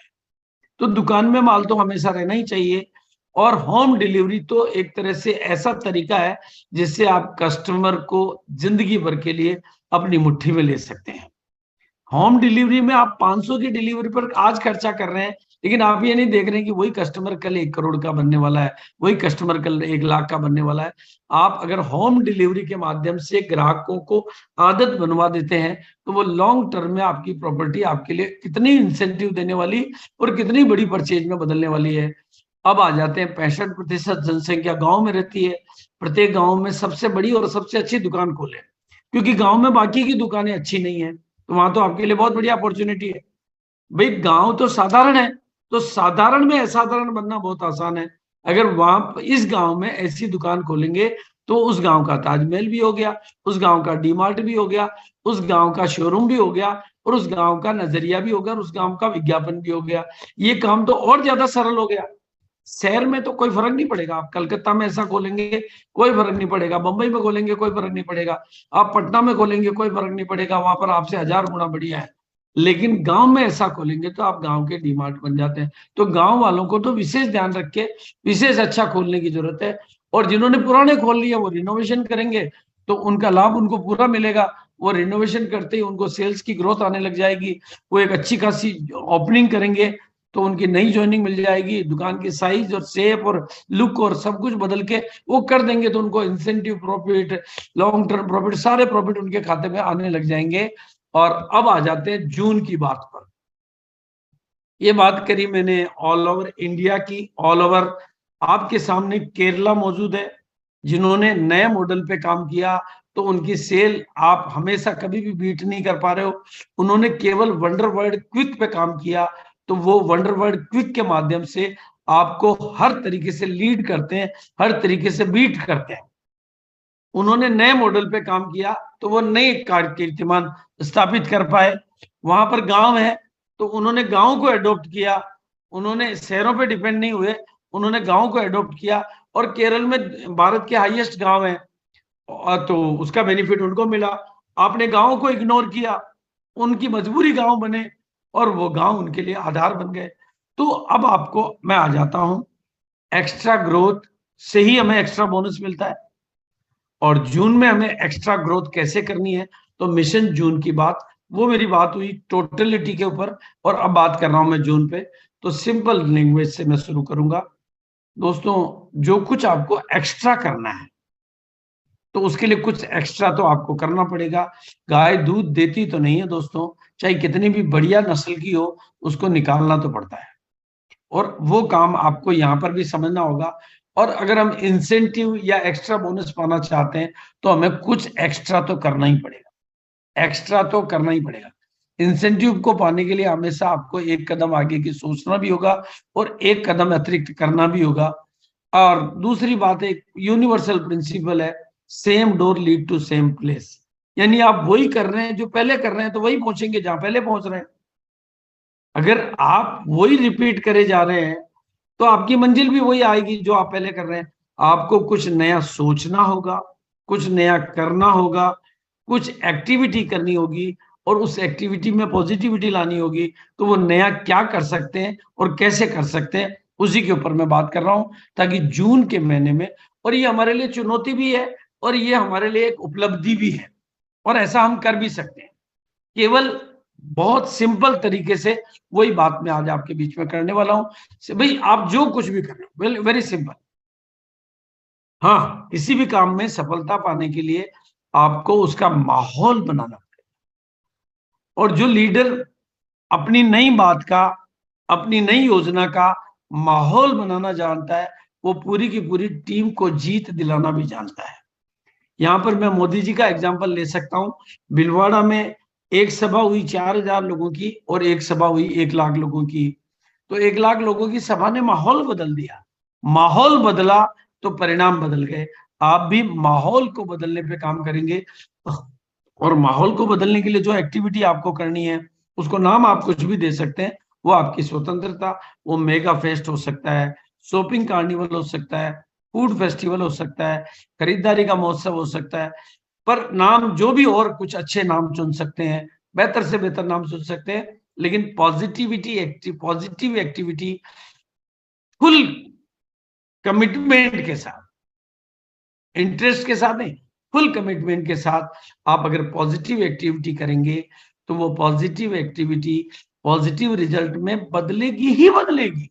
[SPEAKER 2] तो दुकान में माल तो हमेशा रहना ही चाहिए। और होम डिलीवरी तो एक तरह से ऐसा तरीका है जिससे आप कस्टमर को जिंदगी भर के लिए अपनी मुट्ठी में ले सकते हैं। होम डिलीवरी में आप 500 की डिलीवरी पर आज खर्चा कर रहे हैं, लेकिन आप ये नहीं देख रहे हैं कि वही कस्टमर कल 1 करोड़ का बनने वाला है, वही कस्टमर कल 1 लाख का बनने वाला है। आप अगर होम डिलीवरी के माध्यम से ग्राहकों को आदत बनवा देते हैं तो वो लॉन्ग टर्म में आपकी प्रॉपर्टी आपके लिए कितनी इंसेंटिव देने वाली और कितनी बड़ी परचेज में बदलने वाली है। अब आ जाते हैं, 65% जनसंख्या गांव में रहती है। प्रत्येक गांव में सबसे बड़ी और सबसे अच्छी दुकान खोले, क्योंकि गांव में बाकी की दुकानें अच्छी नहीं है, तो वहां तो आपके लिए बहुत बढ़िया अपॉर्चुनिटी है। भाई गांव तो साधारण है, तो साधारण में असाधारण बनना बहुत आसान है। अगर वहां इस गांव में ऐसी दुकान खोलेंगे तो उस गांव का ताजमहल भी हो गया, उस गांव का डीमार्ट भी हो गया, उस गांव का शोरूम भी हो गया, और उस गांव का नजरिया भी हो गया, और उस गांव का विज्ञापन भी हो गया। ये काम तो और ज्यादा सरल हो गया। शहर में तो कोई फर्क नहीं पड़ेगा, आप कलकत्ता में ऐसा खोलेंगे कोई फर्क नहीं पड़ेगा, बंबई में खोलेंगे कोई फर्क नहीं पड़ेगा, आप पटना में खोलेंगे कोई फर्क नहीं पड़ेगा, वहां पर आपसे 1000 गुना बढ़िया है। लेकिन गांव में ऐसा खोलेंगे तो आप गांव के डीमार्ट बन जाते हैं। तो गांव वालों को तो विशेष ध्यान रख के विशेष अच्छा खोलने की जरूरत है। और जिन्होंने पुराने खोल लिया वो रिनोवेशन करेंगे तो उनका लाभ उनको पूरा मिलेगा। वो रिनोवेशन करते ही उनको सेल्स की ग्रोथ आने लग जाएगी, वो एक अच्छी खासी ओपनिंग करेंगे तो उनकी नई ज्वाइनिंग मिल जाएगी, दुकान की साइज और शेप और लुक और सब कुछ बदल के वो कर देंगे, तो उनको incentive profit, long term profit, सारे प्रॉफिट उनके खाते में आने लग जाएंगे। और अब आ जाते हैं जून की बात पर। ये बात करी मैंने ऑल ओवर इंडिया की, ऑल ओवर आपके सामने केरला मौजूद है, जिन्होंने नए मॉडल पे काम किया तो उनकी सेल आप हमेशा कभी भी बीट नहीं कर पा रहे हो। उन्होंने केवल वंडर वर्ल्ड क्विक पे काम किया, तो वो वंडर वर्ल्ड क्विक के माध्यम से आपको हर तरीके से लीड करते हैं, हर तरीके से बीट करते हैं। उन्होंने नए मॉडल पे काम किया तो वो नए कीर्तिमान स्थापित कर पाए। वहां पर गांव है तो उन्होंने गांव को एडॉप्ट किया, उन्होंने शहरों पे डिपेंड नहीं हुए, उन्होंने गांव को एडॉप्ट किया। और केरल में भारत के हाईएस्ट गांव है, तो उसका बेनिफिट उनको मिला। आपने गांव को इग्नोर किया, उनकी मजबूरी गांव बने और वो गांव उनके लिए आधार बन गए। तो अब आपको मैं आ जाता हूं, एक्स्ट्रा ग्रोथ से ही हमें एक्स्ट्रा बोनस मिलता है, और जून में हमें एक्स्ट्रा ग्रोथ कैसे करनी है। तो मिशन जून की बात, वो मेरी बात हुई टोटलिटी के ऊपर, और अब बात कर रहा हूं मैं जून पे। तो सिंपल लैंग्वेज से मैं शुरू करूंगा। दोस्तों, जो कुछ आपको एक्स्ट्रा करना है तो उसके लिए कुछ एक्स्ट्रा तो आपको करना पड़ेगा। गाय दूध देती तो नहीं है दोस्तों, चाहे कितनी भी बढ़िया नस्ल की हो, उसको निकालना तो पड़ता है। और वो काम आपको यहाँ पर भी समझना होगा। और अगर हम इंसेंटिव या एक्स्ट्रा बोनस पाना चाहते हैं तो हमें कुछ एक्स्ट्रा तो करना ही पड़ेगा, एक्स्ट्रा तो करना ही पड़ेगा। इंसेंटिव को पाने के लिए हमेशा आपको एक कदम आगे की सोचना भी होगा और एक कदम अतिरिक्त करना भी होगा। और दूसरी बात, एक यूनिवर्सल प्रिंसिपल है, same door lead to same place. यानी आप वही कर रहे हैं जो पहले कर रहे हैं तो वही पहुंचेंगे जहां पहले पहुंच रहे हैं। अगर आप वही रिपीट करे जा रहे हैं तो आपकी मंजिल भी वही आएगी जो आप पहले कर रहे हैं। आपको कुछ नया सोचना होगा, कुछ नया करना होगा, कुछ एक्टिविटी करनी होगी और उस एक्टिविटी में पॉजिटिविटी लानी होगी। तो वो नया क्या कर सकते हैं और कैसे कर सकते हैं, उसी के ऊपर मैं बात कर रहा हूं, ताकि जून के महीने में, और ये हमारे लिए चुनौती भी है और ये हमारे लिए एक उपलब्धि भी है, और ऐसा हम कर भी सकते हैं। केवल बहुत सिंपल तरीके से वही बात मैं आज आपके बीच में करने वाला हूं। भाई आप जो कुछ भी कर रहे हो, वेरी सिंपल। हाँ, किसी भी काम में सफलता पाने के लिए आपको उसका माहौल बनाना पड़ेगा। और जो लीडर अपनी नई बात का, अपनी नई योजना का माहौल बनाना जानता है, वो पूरी की पूरी टीम को जीत दिलाना भी जानता है। यहां पर मैं मोदी जी का एग्जाम्पल ले सकता हूं। भीलवाड़ा में एक सभा हुई 4,000 लोगों की और एक सभा हुई 1 लाख लोगों की। तो 1 लाख लोगों की सभा ने माहौल बदल दिया। माहौल बदला तो परिणाम बदल गए। आप भी माहौल को बदलने पे काम करेंगे, और माहौल को बदलने के लिए जो एक्टिविटी आपको करनी है उसको नाम आप कुछ भी दे सकते हैं। वो आपकी स्वतंत्रता, वो मेगा फेस्ट हो सकता है, शॉपिंग कार्निवल हो सकता है, फूड फेस्टिवल हो सकता है, खरीदारी का महोत्सव हो सकता है। पर नाम जो भी और कुछ अच्छे नाम चुन सकते हैं, बेहतर से बेहतर नाम चुन सकते हैं, लेकिन पॉजिटिव एक्टिविटी फुल कमिटमेंट के साथ, इंटरेस्ट के साथ नहीं, फुल कमिटमेंट के साथ आप अगर पॉजिटिव एक्टिविटी करेंगे तो वो पॉजिटिव एक्टिविटी पॉजिटिव रिजल्ट में बदलेगी ही बदलेगी,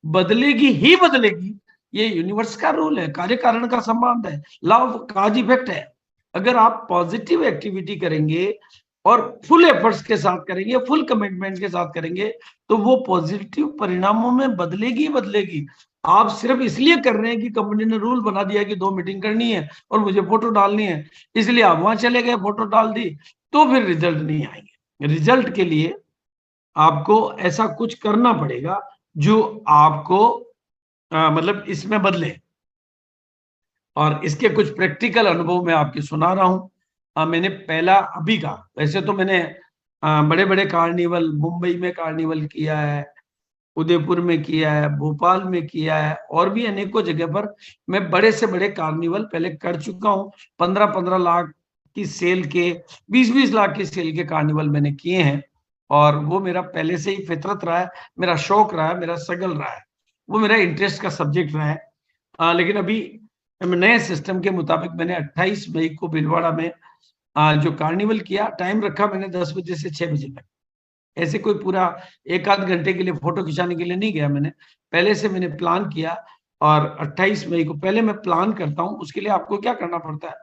[SPEAKER 2] बदलेगी ही बदलेगी। ये यूनिवर्स का रूल है, कार्य कारण का संबंध है, लॉ ऑफ काज इफेक्ट है। अगर आप पॉजिटिव एक्टिविटी करेंगे और फुल एफर्ट्स के साथ करेंगे, फुल कमिटमेंट के साथ करेंगे, तो वो पॉजिटिव परिणामों में बदलेगी बदलेगी। आप सिर्फ इसलिए कर रहे हैं कि कंपनी ने रूल बना दिया कि 2 मीटिंग करनी है और मुझे फोटो डालनी है, इसलिए आप वहां चले गए, फोटो डाल दी, तो फिर रिजल्ट नहीं आएंगे। रिजल्ट के लिए आपको ऐसा कुछ करना पड़ेगा जो आपको मतलब इसमें बदले। और इसके कुछ प्रैक्टिकल अनुभव मैं आपके सुना रहा हूं। मैंने पहला अभी का, वैसे तो मैंने बड़े बड़े कार्निवल, मुंबई में कार्निवल किया है, उदयपुर में किया है, भोपाल में किया है, और भी अनेकों जगह पर मैं बड़े से बड़े कार्निवल पहले कर चुका हूं। 15-15 लाख की सेल के, 20-20 लाख की सेल के कार्निवल मैंने किए हैं। और वो मेरा पहले से ही फितरत रहा है, मेरा शौक रहा है, मेरा सगल रहा है, वो मेरा इंटरेस्ट का सब्जेक्ट रहा है। लेकिन अभी नए सिस्टम के मुताबिक मैंने 28 मई को भीलवाड़ा में जो कार्निवल किया, टाइम रखा मैंने 10 बजे से 6 बजे तक। ऐसे कोई पूरा 1 आध घंटे के लिए फोटो खिंचाने के लिए नहीं गया मैंने, पहले से मैंने प्लान किया। और 28 मई को, पहले मैं प्लान करता हूँ, उसके लिए आपको क्या करना पड़ता है,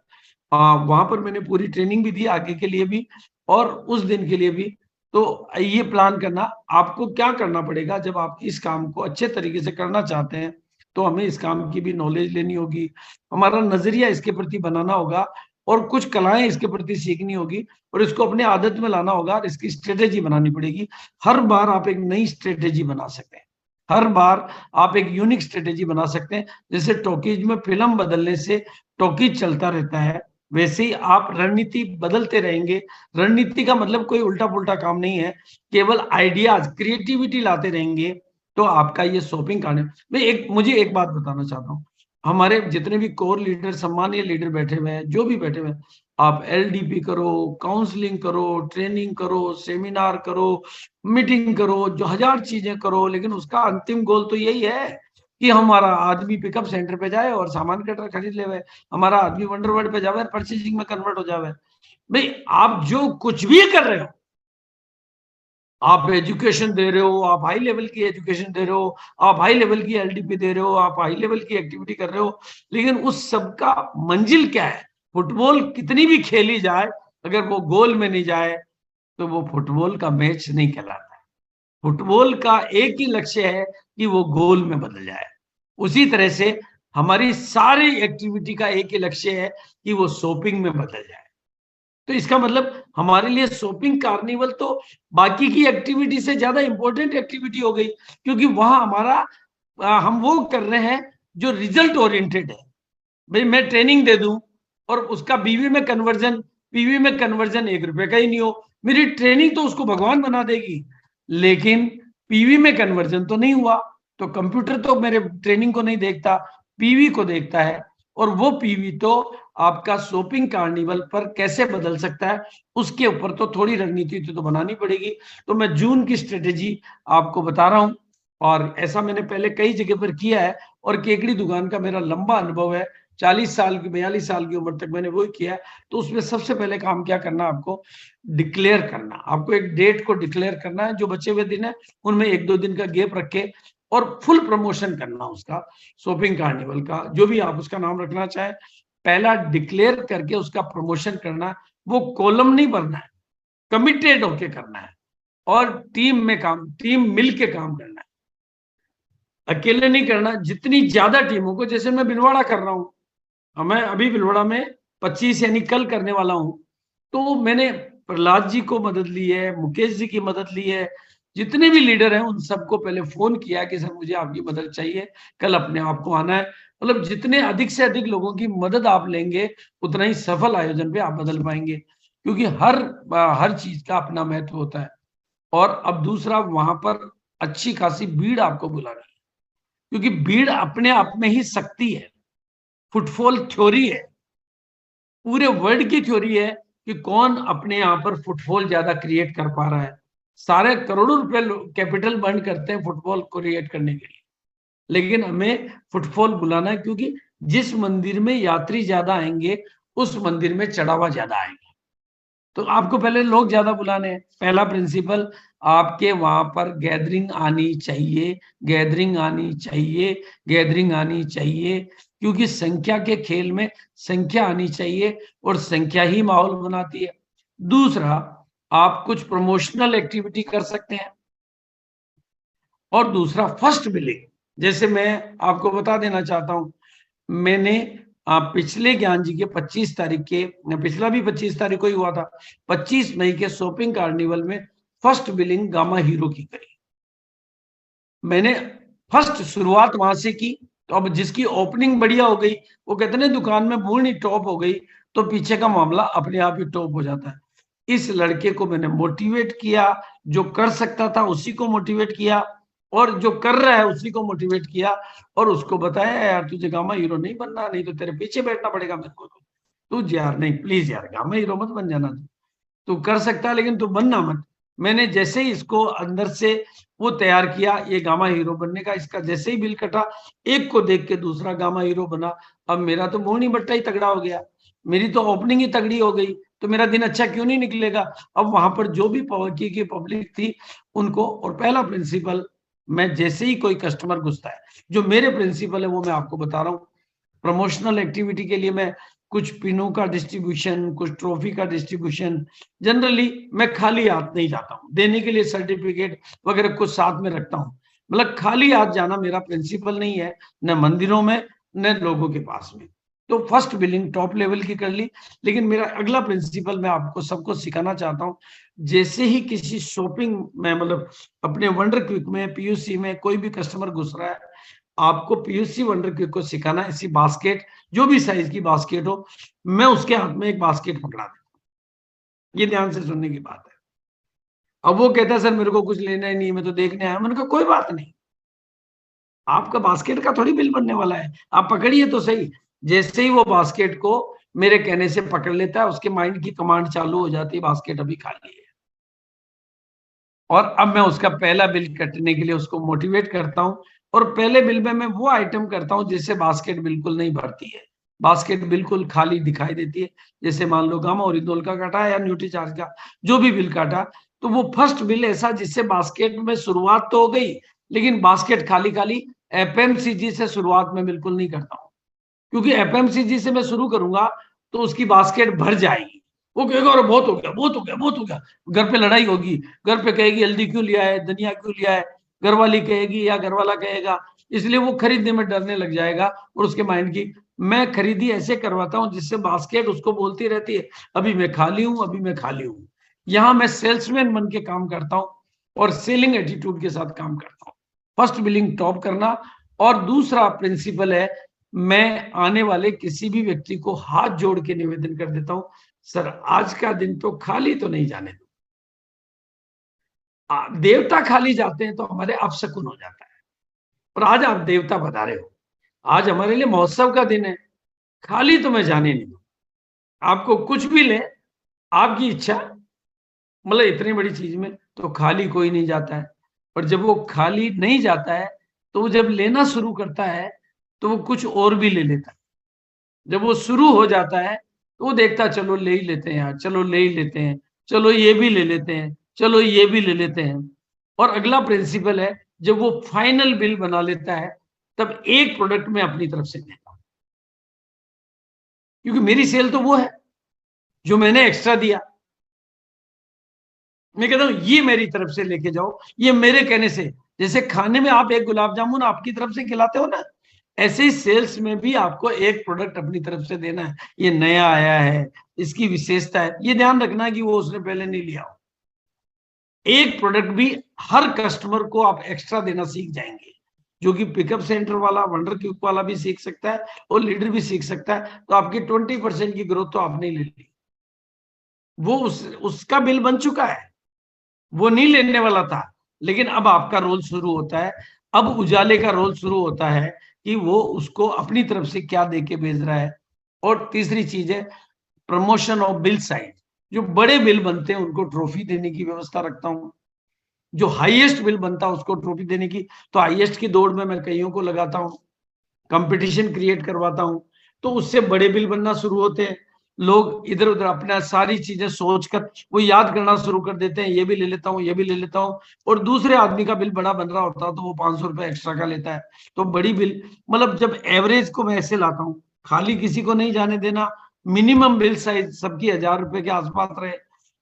[SPEAKER 2] वहां पर मैंने पूरी ट्रेनिंग भी दी आगे के लिए भी और उस दिन के लिए भी। तो ये प्लान करना, आपको क्या करना पड़ेगा जब आप इस काम को अच्छे तरीके से करना चाहते हैं, तो हमें इस काम की भी नॉलेज लेनी होगी, हमारा नजरिया इसके प्रति बनाना होगा, और कुछ कलाएं इसके प्रति सीखनी होगी, और इसको अपने आदत में लाना होगा, और इसकी स्ट्रेटेजी बनानी पड़ेगी। हर बार आप एक नई स्ट्रेटेजी बना सकते हैं, हर बार आप एक यूनिक स्ट्रेटेजी बना सकते हैं। जैसे टॉकीज में फिल्म बदलने से टॉकीज चलता रहता है, वैसे ही आप रणनीति बदलते रहेंगे। रणनीति का मतलब कोई उल्टा पुल्टा काम नहीं है, केवल आइडियाज, क्रिएटिविटी लाते रहेंगे तो आपका ये शॉपिंग करने। मैं मुझे एक बात बताना चाहता हूँ, हमारे जितने भी कोर लीडर, सम्मानीय लीडर बैठे हुए हैं, जो भी बैठे हुए हैं, आप एलडीपी करो, काउंसलिंग करो, ट्रेनिंग करो, सेमिनार करो, मीटिंग करो, जो 1000 चीजें करो, लेकिन उसका अंतिम गोल तो यही है कि हमारा आदमी पिकअप सेंटर पे जाए और सामान कटर खरीद ले, हमारा आदमी वंडरवर्ल्ड पे जावे, परचेजिंग में कन्वर्ट हो जावे। भाई आप जो कुछ भी कर रहे हो, आप एजुकेशन दे रहे हो, आप हाई लेवल की एजुकेशन दे रहे हो, आप हाई लेवल की एलडीपी दे रहे हो, आप हाई लेवल की एक्टिविटी कर रहे हो, लेकिन उस सब का मंजिल क्या है? फुटबॉल कितनी भी खेली जाए, अगर वो गोल में नहीं जाए तो वो फुटबॉल का मैच नहीं कहलाता है। फुटबॉल का एक ही लक्ष्य है कि वो गोल में बदल जाए। उसी तरह से हमारी सारी एक्टिविटी का एक ही लक्ष्य है कि वो शॉपिंग में बदल जाए। तो इसका मतलब हमारे लिए शॉपिंग कार्निवल तो बाकी की एक्टिविटी से ज्यादा इंपॉर्टेंट एक्टिविटी हो गई, क्योंकि वहां हमारा हम वो कर रहे हैं जो रिजल्ट ओरिएंटेड है। भाई मैं ट्रेनिंग दे दूं और उसका पीवी में कन्वर्जन 1 रुपए का ही नहीं हो, मेरी ट्रेनिंग तो उसको भगवान बना देगी, लेकिन पीवी में कन्वर्जन तो नहीं हुआ। तो कंप्यूटर तो मेरे ट्रेनिंग को नहीं देखता, पीवी को देखता है। और वो पीवी तो आपका शॉपिंग कार्निवल पर कैसे बदल सकता है, उसके ऊपर तो थोड़ी रणनीति तो बनानी पड़ेगी। तो मैं जून की स्ट्रेटेजी आपको बता रहा हूं, और ऐसा मैंने पहले कई जगह पर किया है। और केकड़ी दुकान का मेरा लंबा अनुभव है, 40 साल की 42 साल की उम्र तक मैंने वही किया है। तो उसमें सबसे पहले काम क्या करना, आपको डिक्लेयर करना, आपको एक डेट को डिक्लेयर करना है। जो बचे हुए दिन है उनमें 1-2 दिन का गैप रखे और फुल प्रमोशन करना उसका, शॉपिंग कार्निवल का, जो भी आप उसका नाम रखना चाहें, पहला डिक्लेयर करके उसका प्रमोशन करना। वो कॉलम नहीं भरना है, कमिटेड होके करना है, और टीम मिल के काम करना है, अकेले नहीं करना। जितनी ज्यादा टीमों को, जैसे मैं भिलवाड़ा कर रहा हूं, मैं अभी भिलवाड़ा में 25 यानी कल करने वाला हूं, तो मैंने प्रहलाद जी को मदद ली है, मुकेश जी की मदद ली है, जितने भी लीडर हैं उन सबको पहले फोन किया कि सर मुझे आपकी मदद चाहिए, कल अपने आप को आना है। मतलब जितने अधिक से अधिक लोगों की मदद आप लेंगे, उतना ही सफल आयोजन पे आप बदल पाएंगे, क्योंकि हर चीज का अपना महत्व होता है। और अब दूसरा, वहां पर अच्छी खासी भीड़ आपको बुलानी है, क्योंकि भीड़ अपने आप में ही शक्ति है। फुटफॉल थ्योरी है, पूरे वर्ल्ड की थ्योरी है कि कौन अपने यहाँ पर फुटफॉल ज्यादा क्रिएट कर पा रहा है। सारे करोड़ों रुपए कैपिटल बर्न करते हैं फुटफॉल क्रिएट करने के लिए, लेकिन हमें फुटफॉल बुलाना है, क्योंकि जिस मंदिर में यात्री ज्यादा आएंगे उस मंदिर में चढ़ावा ज्यादा आएगा। तो आपको पहले लोग ज्यादा बुलाने हैं। पहला प्रिंसिपल, आपके वहां पर गैदरिंग आनी चाहिए, गैदरिंग आनी चाहिए, गैदरिंग आनी चाहिए, क्योंकि संख्या के खेल में संख्या आनी चाहिए, और संख्या ही माहौल बनाती है। दूसरा, आप कुछ प्रमोशनल एक्टिविटी कर सकते हैं। और दूसरा, फर्स्ट बिलिंग, जैसे मैं आपको बता देना चाहता हूं, मैंने पिछले ज्ञान जी के 25 तारीख के, पिछला भी 25 तारीख को ही हुआ था, 25 मई के शॉपिंग कार्निवल में फर्स्ट बिलिंग गामा हीरो की करी। मैंने फर्स्ट शुरुआत वहां से की। तो अब जिसकी ओपनिंग बढ़िया हो गई, वो कहते हैं दुकान में पूर्णी टॉप हो गई, तो पीछे का मामला अपने आप ही टॉप हो जाता है। इस लड़के को मैंने मोटिवेट किया, जो कर सकता था उसी को मोटिवेट किया, और जो कर रहा है उसी को मोटिवेट किया, और उसको बताया यार तुझे गामा हीरो नहीं बनना, नहीं तो तेरे पीछे बैठना पड़ेगा मेरे को। तू यार नहीं, प्लीज यार गामा हीरो मत बन जाना, तू कर सकता है लेकिन तू बनना मत। मैंने जैसे ही इसको अंदर से वो तैयार किया, ये गामा हीरो बनने का, इसका जैसे ही बिल कटा, एक को देख के दूसरा गामा हीरो बना। अब मेरा तो मोहनी बट्टा ही तगड़ा हो गया, मेरी तो ओपनिंग ही तगड़ी हो गई, तो मेरा दिन अच्छा क्यों नहीं निकलेगा। अब वहां पर जो भी की पब्लिक थी उनको, और पहला प्रिंसिपल, मैं जैसे ही कोई कस्टमर घुसता है, जो मेरे प्रिंसिपल है वो मैं आपको बता रहा हूँ। प्रमोशनल एक्टिविटी के लिए मैं कुछ पिनों का डिस्ट्रीब्यूशन, कुछ ट्रॉफी का डिस्ट्रीब्यूशन, जनरली मैं खाली हाथ नहीं जाता हूँ, देने के लिए सर्टिफिकेट वगैरह कुछ साथ में रखता हूँ। मतलब खाली हाथ जाना मेरा प्रिंसिपल नहीं है, न मंदिरों में न लोगों के पास में। तो फर्स्ट बिलिंग टॉप लेवल की कर ली। लेकिन मेरा अगला प्रिंसिपल मैं आपको सबको सिखाना चाहता हूँ, जैसे ही किसी शॉपिंग में, मतलब अपने वंडर क्विक में, पीयूसी में कोई भी कस्टमर घुस रहा है, आपको पीयूसी वंडर क्विक को सिखाना है, ऐसी बास्केट, जो भी साइज की बास्केट हो, मैं उसके हाथ में एक बास्केट पकड़ा देता हूँ। ये ध्यान से सुनने की बात है। अब वो कहता है सर मेरे को कुछ लेना ही नहीं, मैं तो देखने आया। मैंने कहा कोई बात नहीं, आपका बास्केट का थोड़ी बिल बनने वाला है, आप पकड़िए तो सही। जैसे ही वो बास्केट को मेरे कहने से पकड़ लेता है, उसके माइंड की कमांड चालू हो जाती है, बास्केट अभी खाली है। और अब मैं उसका पहला बिल कटने के लिए उसको मोटिवेट करता हूं, और पहले बिल में मैं वो आइटम करता हूं जिससे बास्केट बिल्कुल नहीं भरती है, बास्केट बिल्कुल खाली दिखाई देती है। जैसे मान लो गामा ओरिजिनल का काटा या न्यूट्री चार्ज का जो भी बिल काटा, तो वो फर्स्ट बिल ऐसा जिससे बास्केट में शुरुआत तो हो गई, लेकिन बास्केट खाली खाली। एफएमसीजी से शुरुआत में बिल्कुल नहीं करता हूँ, क्योंकि एफएमसीजी से मैं शुरू करूंगा तो उसकी बास्केट भर जाएगी, वो कहेगा अरे बहुत हो गया, बहुत हो गया, बहुत हो गया। घर पे लड़ाई होगी, घर पे कहेगी हल्दी क्यों लिया है, धनिया क्यों लिया है, घरवाली कहेगी या घरवाला कहेगा, इसलिए वो खरीदने में डरने लग जाएगा। और उसके माइंड की मैं खरीदी ऐसे करवाता हूँ जिससे बास्केट उसको बोलती रहती है अभी मैं खाली हूँ, अभी मैं खाली हूँ। यहाँ मैं सेल्समैन बन के काम करता हूँ और सेलिंग एटीट्यूड के साथ काम करता हूँ। फर्स्ट बिलिंग टॉप करना। और दूसरा प्रिंसिपल है, मैं आने वाले किसी भी व्यक्ति को हाथ जोड़ के निवेदन कर देता हूं, सर आज का दिन तो खाली तो नहीं जाने दो। देवता खाली जाते हैं तो हमारे अपशकुन हो जाता है, और आज आप देवता बता रहे हो, आज हमारे लिए महोत्सव का दिन है, खाली तो मैं जाने नहीं दूं। आपको कुछ भी ले, आपकी इच्छा, मतलब इतनी बड़ी चीज में तो खाली कोई नहीं जाता है। और जब वो खाली नहीं जाता है तो वो जब लेना शुरू करता है तो वो कुछ और भी ले लेता है। जब वो शुरू हो जाता है तो वो देखता है चलो ले ही लेते हैं यार, चलो ले ही लेते हैं, चलो ये भी ले लेते हैं, चलो ये भी ले लेते हैं। और अगला प्रिंसिपल है, जब वो फाइनल बिल बना लेता है तब एक प्रोडक्ट में अपनी तरफ से देता हूं, क्योंकि मेरी सेल तो वो है जो मैंने एक्स्ट्रा दिया। मैं कहता हूं ये मेरी तरफ से लेके जाओ, ये मेरे कहने से। जैसे खाने में आप एक गुलाब जामुन आपकी तरफ से खिलाते हो ना, ऐसे ही सेल्स में भी आपको एक प्रोडक्ट अपनी तरफ से देना है। ये नया आया है, इसकी विशेषता है, ये ध्यान रखना कि वो उसने पहले नहीं लिया हो। एक प्रोडक्ट भी हर कस्टमर को आप एक्स्ट्रा देना सीख जाएंगे, जो कि पिकअप सेंटर वाला, वंडर क्यूब वाला भी सीख सकता है और लीडर भी सीख सकता है। तो आपकी 20% की ग्रोथ तो आपने ले ली, वो उसका बिल बन चुका है, वो नहीं लेने वाला था। लेकिन अब आपका रोल शुरू होता है, अब उजाले का रोल शुरू होता है कि वो उसको अपनी तरफ से क्या देके भेज रहा है। और तीसरी चीज है प्रमोशन ऑफ बिल साइज। जो बड़े बिल बनते हैं उनको ट्रॉफी देने की व्यवस्था रखता हूं, जो हाईएस्ट बिल बनता है उसको ट्रॉफी देने की। तो हाईएस्ट की दौड़ में मैं कईयों को लगाता हूं, कंपटीशन क्रिएट करवाता हूं, तो उससे बड़े बिल बनना शुरू होते हैं। लोग इधर उधर अपना सारी चीजें सोचकर वो याद करना शुरू कर देते हैं, ये भी ले लेता हूँ, ये भी ले लेता हूँ। और दूसरे आदमी का बिल बड़ा बन रहा होता है तो वो 500 रुपए एक्स्ट्रा का लेता है। तो बड़ी बिल, मतलब जब एवरेज को मैं ऐसे लाता हूँ, खाली किसी को नहीं जाने देना। मिनिमम बिल साइज सबकी 1000 रुपए के आसपास रहे,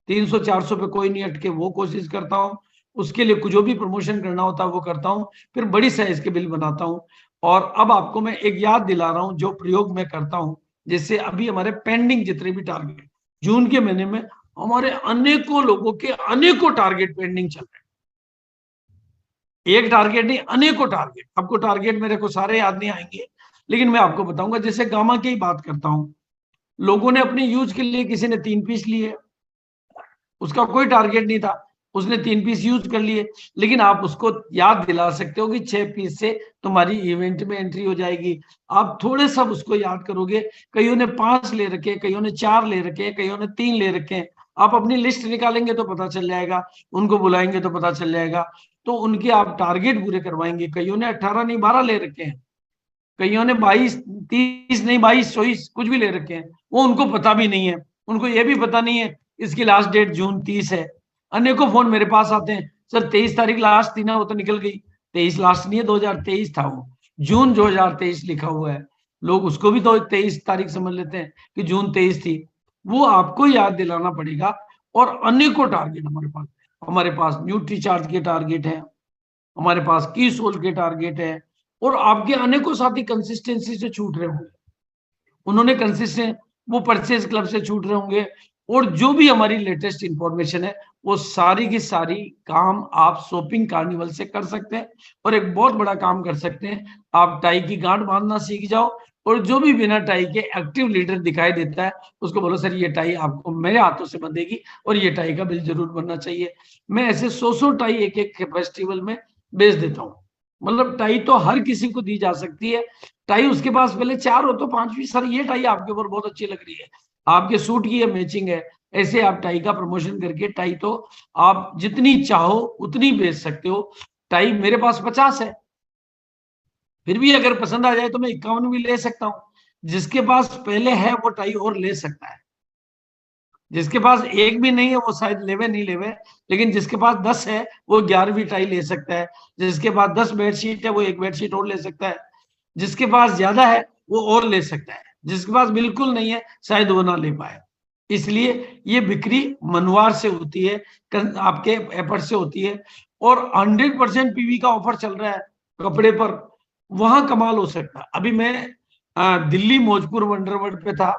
[SPEAKER 2] 300-400 पे कोई नहीं अटके, वो कोशिश करता हूँ। उसके लिए जो भी प्रमोशन करना होता है वो करता हूँ, फिर बड़ी साइज के बिल बनाता हूँ। और अब आपको मैं एक याद दिला रहा हूं जो प्रयोग मैं करता हूं। जैसे अभी हमारे पेंडिंग जितने भी टारगेट जून के महीने में, हमारे अनेकों लोगों के अनेकों टारगेट पेंडिंग चल रहे हैं। एक टारगेट नहीं, अनेकों टारगेट। आपको टारगेट मेरे को सारे याद नहीं आएंगे, लेकिन मैं आपको बताऊंगा। जैसे गामा की बात करता हूं, लोगों ने अपने यूज के लिए, किसी ने 3 पीस लिए, उसका कोई टारगेट नहीं था, उसने 3 पीस यूज कर लिए। लेकिन आप उसको याद दिला सकते हो कि 6 पीस से तुम्हारी इवेंट में एंट्री हो जाएगी। आप थोड़े सब उसको याद करोगे। कईयों ने 5 ले रखे, कईयों ने 4 ले रखे, कईयों ने 3 ले रखे हैं। आप अपनी लिस्ट निकालेंगे तो पता चल जाएगा, उनको बुलाएंगे तो पता चल जाएगा। तो उनके आप टारगेट पूरे करवाएंगे। कईयों ने 18 नहीं 12 ले रखे हैं, कईयों ने 22, 30 नहीं 22, 24 कुछ भी ले रखे हैं। वो उनको पता भी नहीं है, उनको ये भी पता नहीं है इसकी लास्ट डेट जून 30 है। अनेकों फोन मेरे पास आते हैं, सर 23 तारीख लास्ट थी ना, वो तो निकल गई। 23 लास्ट नहीं है, 2023 था वो, जून 2023 लिखा हुआ है। लोग उसको भी तो 23 तारीख समझ लेते हैं कि जून 23 थी। वो आपको याद दिलाना पड़ेगा। और अनेकों टारगेट हमारे पास न्यूट्री चार्ज के टारगेट है, हमारे पास की सोल के टारगेट है। और आपके अनेकों साथी कंसिस्टेंसी से छूट रहे होंगे, उन्होंने कंसिस्टेंट, वो परचेज क्लब से छूट रहे होंगे। और जो भी हमारी लेटेस्ट इंफॉर्मेशन है वो सारी की सारी काम आप शॉपिंग कार्निवल से कर सकते हैं। और एक बहुत बड़ा काम कर सकते हैं, आप टाई की गांठ बांधना सीख जाओ। और जो भी बिना टाई के एक्टिव लीडर दिखाई देता है उसको बोलो सर ये टाई आपको मेरे हाथों से बंधेगी और ये टाई का बिल जरूर बनना चाहिए। मैं ऐसे 100 टाई एक एक फेस्टिवल में बेच देता हूँ। मतलब टाई तो हर किसी को दी जा सकती है। टाई उसके पास पहले 4 हो तो 5वीं, सर ये टाई आपके ऊपर बहुत अच्छी लग रही है, आपके सूट की ये मैचिंग है। ऐसे आप टाई का प्रमोशन करके टाई तो आप जितनी चाहो उतनी बेच सकते हो। टाई मेरे पास 50 है, फिर भी अगर पसंद आ जाए तो मैं 51 भी ले सकता हूँ। जिसके पास पहले है वो टाई और ले सकता है, जिसके पास एक भी नहीं है वो शायद लेवे नहीं लेवे, लेकिन जिसके पास 10 है वो 11वीं टाई ले सकता है। जिसके पास 10 बेडशीट है वो एक बेडशीट और ले सकता है। जिसके पास ज्यादा है वो और ले सकता है। जिसके पास बिल्कुल नहीं है शायद वो ना ले पाए। इसलिए ये बिक्री मनवार से होती है, आपके एफर्ट से होती है। और 100% पीवी का ऑफर चल रहा है कपड़े पर, वहां कमाल हो सकता है। अभी मैं दिल्ली मौजपुर वंडरवर्ल्ड पे था,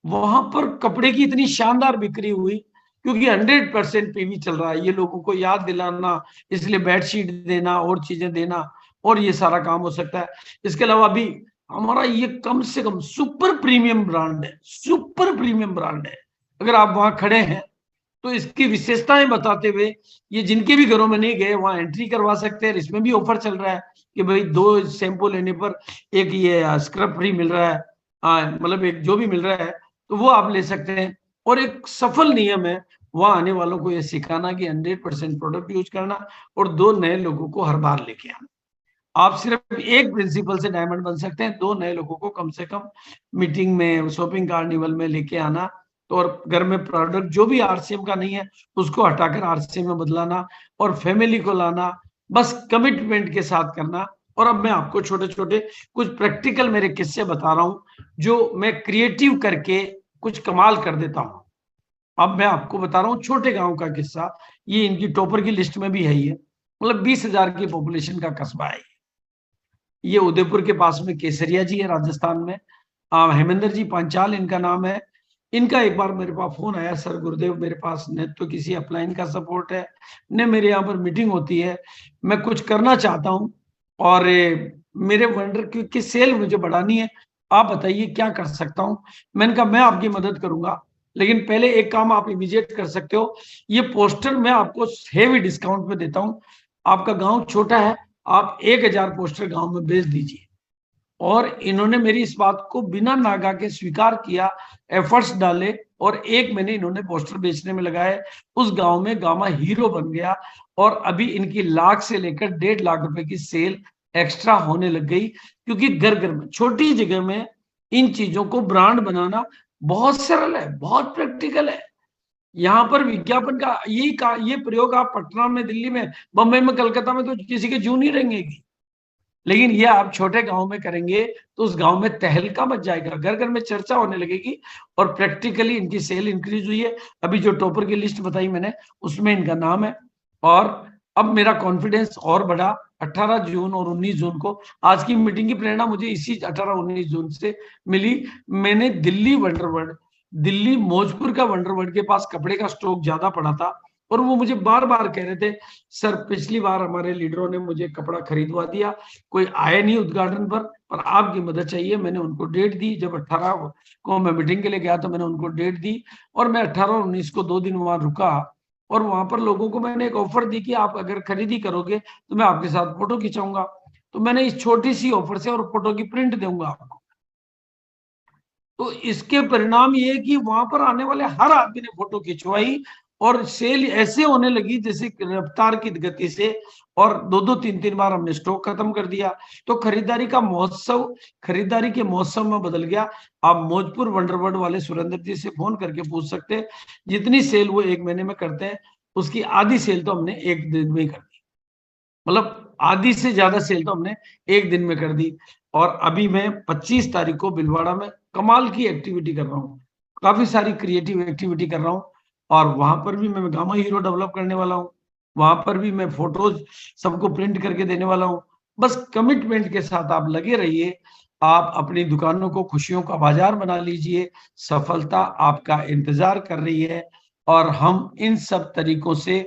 [SPEAKER 2] वहां पर कपड़े की इतनी शानदार बिक्री हुई क्योंकि 100% पीवी चल रहा है। ये लोगों को याद दिलाना, इसलिए बेडशीट देना और चीजें देना, और ये सारा काम हो सकता है। इसके अलावा अभी हमारा ये कम से कम सुपर प्रीमियम ब्रांड है, सुपर प्रीमियम ब्रांड है। अगर आप वहां खड़े हैं तो इसकी विशेषताएं बताते हुए ये जिनके भी घरों में नहीं गए वहां एंट्री करवा सकते हैं। इसमें भी ऑफर चल रहा है कि भाई 2 शैम्पू लेने पर एक ये स्क्रब फ्री मिल रहा है, मतलब एक जो भी मिल रहा है तो वो आप ले सकते हैं। और एक सफल नियम है वहां आने वालों को यह सिखाना कि 100% प्रोडक्ट यूज करना और 2 नए लोगों को हर बार लेके आना। आप सिर्फ एक प्रिंसिपल से डायमंड बन सकते हैं, 2 नए लोगों को कम से कम मीटिंग में, शॉपिंग कार्निवल में लेके आना। तो और घर में प्रोडक्ट जो भी आरसीएम का नहीं है उसको हटाकर आरसीएम में बदलाना और फैमिली को लाना, बस कमिटमेंट के साथ करना। और अब मैं आपको छोटे छोटे कुछ प्रैक्टिकल मेरे किस्से बता रहा हूं जो मैं क्रिएटिव करके कुछ कमाल कर देता हूं। अब मैं आपको बता रहा हूँ छोटे गांव का किस्सा, ये इनकी टॉपर की लिस्ट में भी है। ये मतलब 20,000 की पॉपुलेशन का कस्बा है। ये उदयपुर के पास में केसरिया जी है, राजस्थान में। हेमेंद्र जी पांचाल इनका नाम है। इनका एक बार मेरे पास फोन आया, सर गुरुदेव मेरे पास न तो किसी अपलाइन का सपोर्ट है, न मेरे यहाँ पर मीटिंग होती है, मैं कुछ करना चाहता हूँ और मेरे वंडर की सेल मुझे बढ़ानी है, आप बताइए क्या कर सकता हूँ। मैंने कहा मैं आपकी मदद करूंगा, लेकिन पहले एक काम आप इमीडिएट कर सकते हो, ये पोस्टर मैं आपको हेवी डिस्काउंट पे देता हूँ। आपका गांव छोटा है, आप 1,000 पोस्टर गांव में बेच दीजिए। और इन्होंने मेरी इस बात को बिना नागा के स्वीकार किया, एफर्ट्स डाले और 1 महीने इन्होंने पोस्टर बेचने में लगाए। उस गांव में गामा हीरो बन गया और अभी इनकी लाख से लेकर 1.5 लाख रुपए की सेल एक्स्ट्रा होने लग गई, क्योंकि घर घर में छोटी जगह में इन चीजों को ब्रांड बनाना बहुत सरल है, बहुत प्रैक्टिकल है। यहाँ पर विज्ञापन का ये प्रयोग आप पटना में, दिल्ली में, बम्बई में, कलकत्ता में तो किसी के जू नहीं रहेंगे, लेकिन ये आप छोटे गांव में करेंगे तो उस गांव में तहलका मच जाएगा, घर घर में चर्चा होने लगेगी और प्रैक्टिकली इनकी सेल इंक्रीज हुई है। अभी जो टॉपर की लिस्ट बताई मैंने उसमें इनका नाम है। और अब मेरा कॉन्फिडेंस और बढ़ा। 18 जून और 19 जून को, आज की मीटिंग की प्रेरणा मुझे इसी 18-19 जून से मिली। मैंने दिल्ली वंडरवर्ल्ड, दिल्ली मौजपुर का वंडरवर्ल्ड के पास कपड़े का स्टॉक ज्यादा पड़ा था और वो मुझे बार बार कह रहे थे, सर पिछली बार हमारे लीडरों ने मुझे कपड़ा खरीदवा दिया, कोई आए नहीं उद्घाटन पर आपकी मदद चाहिए। मैंने उनको डेट दी, जब 18 को मैं मीटिंग के लिए गया तो मैंने उनको डेट दी और मैं 18 और 19 को 2 दिन वहां रुका और वहां पर लोगों को मैंने एक ऑफर दी कि आप अगर खरीदी करोगे तो मैं आपके साथ फोटो खिंचाऊंगा। तो मैंने इस छोटी सी ऑफर से और फोटो की प्रिंट दूंगा आपको। तो इसके परिणाम ये कि वहां पर आने वाले हर आदमी ने फोटो खिंचवाई और सेल ऐसे होने लगी जैसे रफ्तार की गति से, और 2-2 3-3 बार हमने स्टॉक खत्म कर दिया। तो खरीदारी का महोत्सव खरीदारी के मौसम में बदल गया। आप मौजपुर वंडरवर्ल्ड वाले सुरेंद्र जी से फोन करके पूछ सकते हैं, जितनी सेल वो 1 महीने में करते हैं उसकी आधी सेल तो हमने 1 दिन में ही कर दी, मतलब आधी से ज्यादा सेल तो हमने 1 दिन में कर दी। और अभी मैं 25 तारीख को भिलवाड़ा में कमाल की एक्टिविटी कर रहा हूँ, काफी सारी क्रिएटिव एक्टिविटी कर रहा हूँ और वहां पर भी मैं गामा हीरो डेवलप करने वाला हूँ। वहां पर भी मैं फोटोज सबको प्रिंट करके देने वाला हूँ। बस कमिटमेंट के साथ आप लगे रहिए, आप अपनी दुकानों को खुशियों का बाजार बना लीजिए, सफलता आपका इंतजार कर रही है। और हम इन सब तरीकों से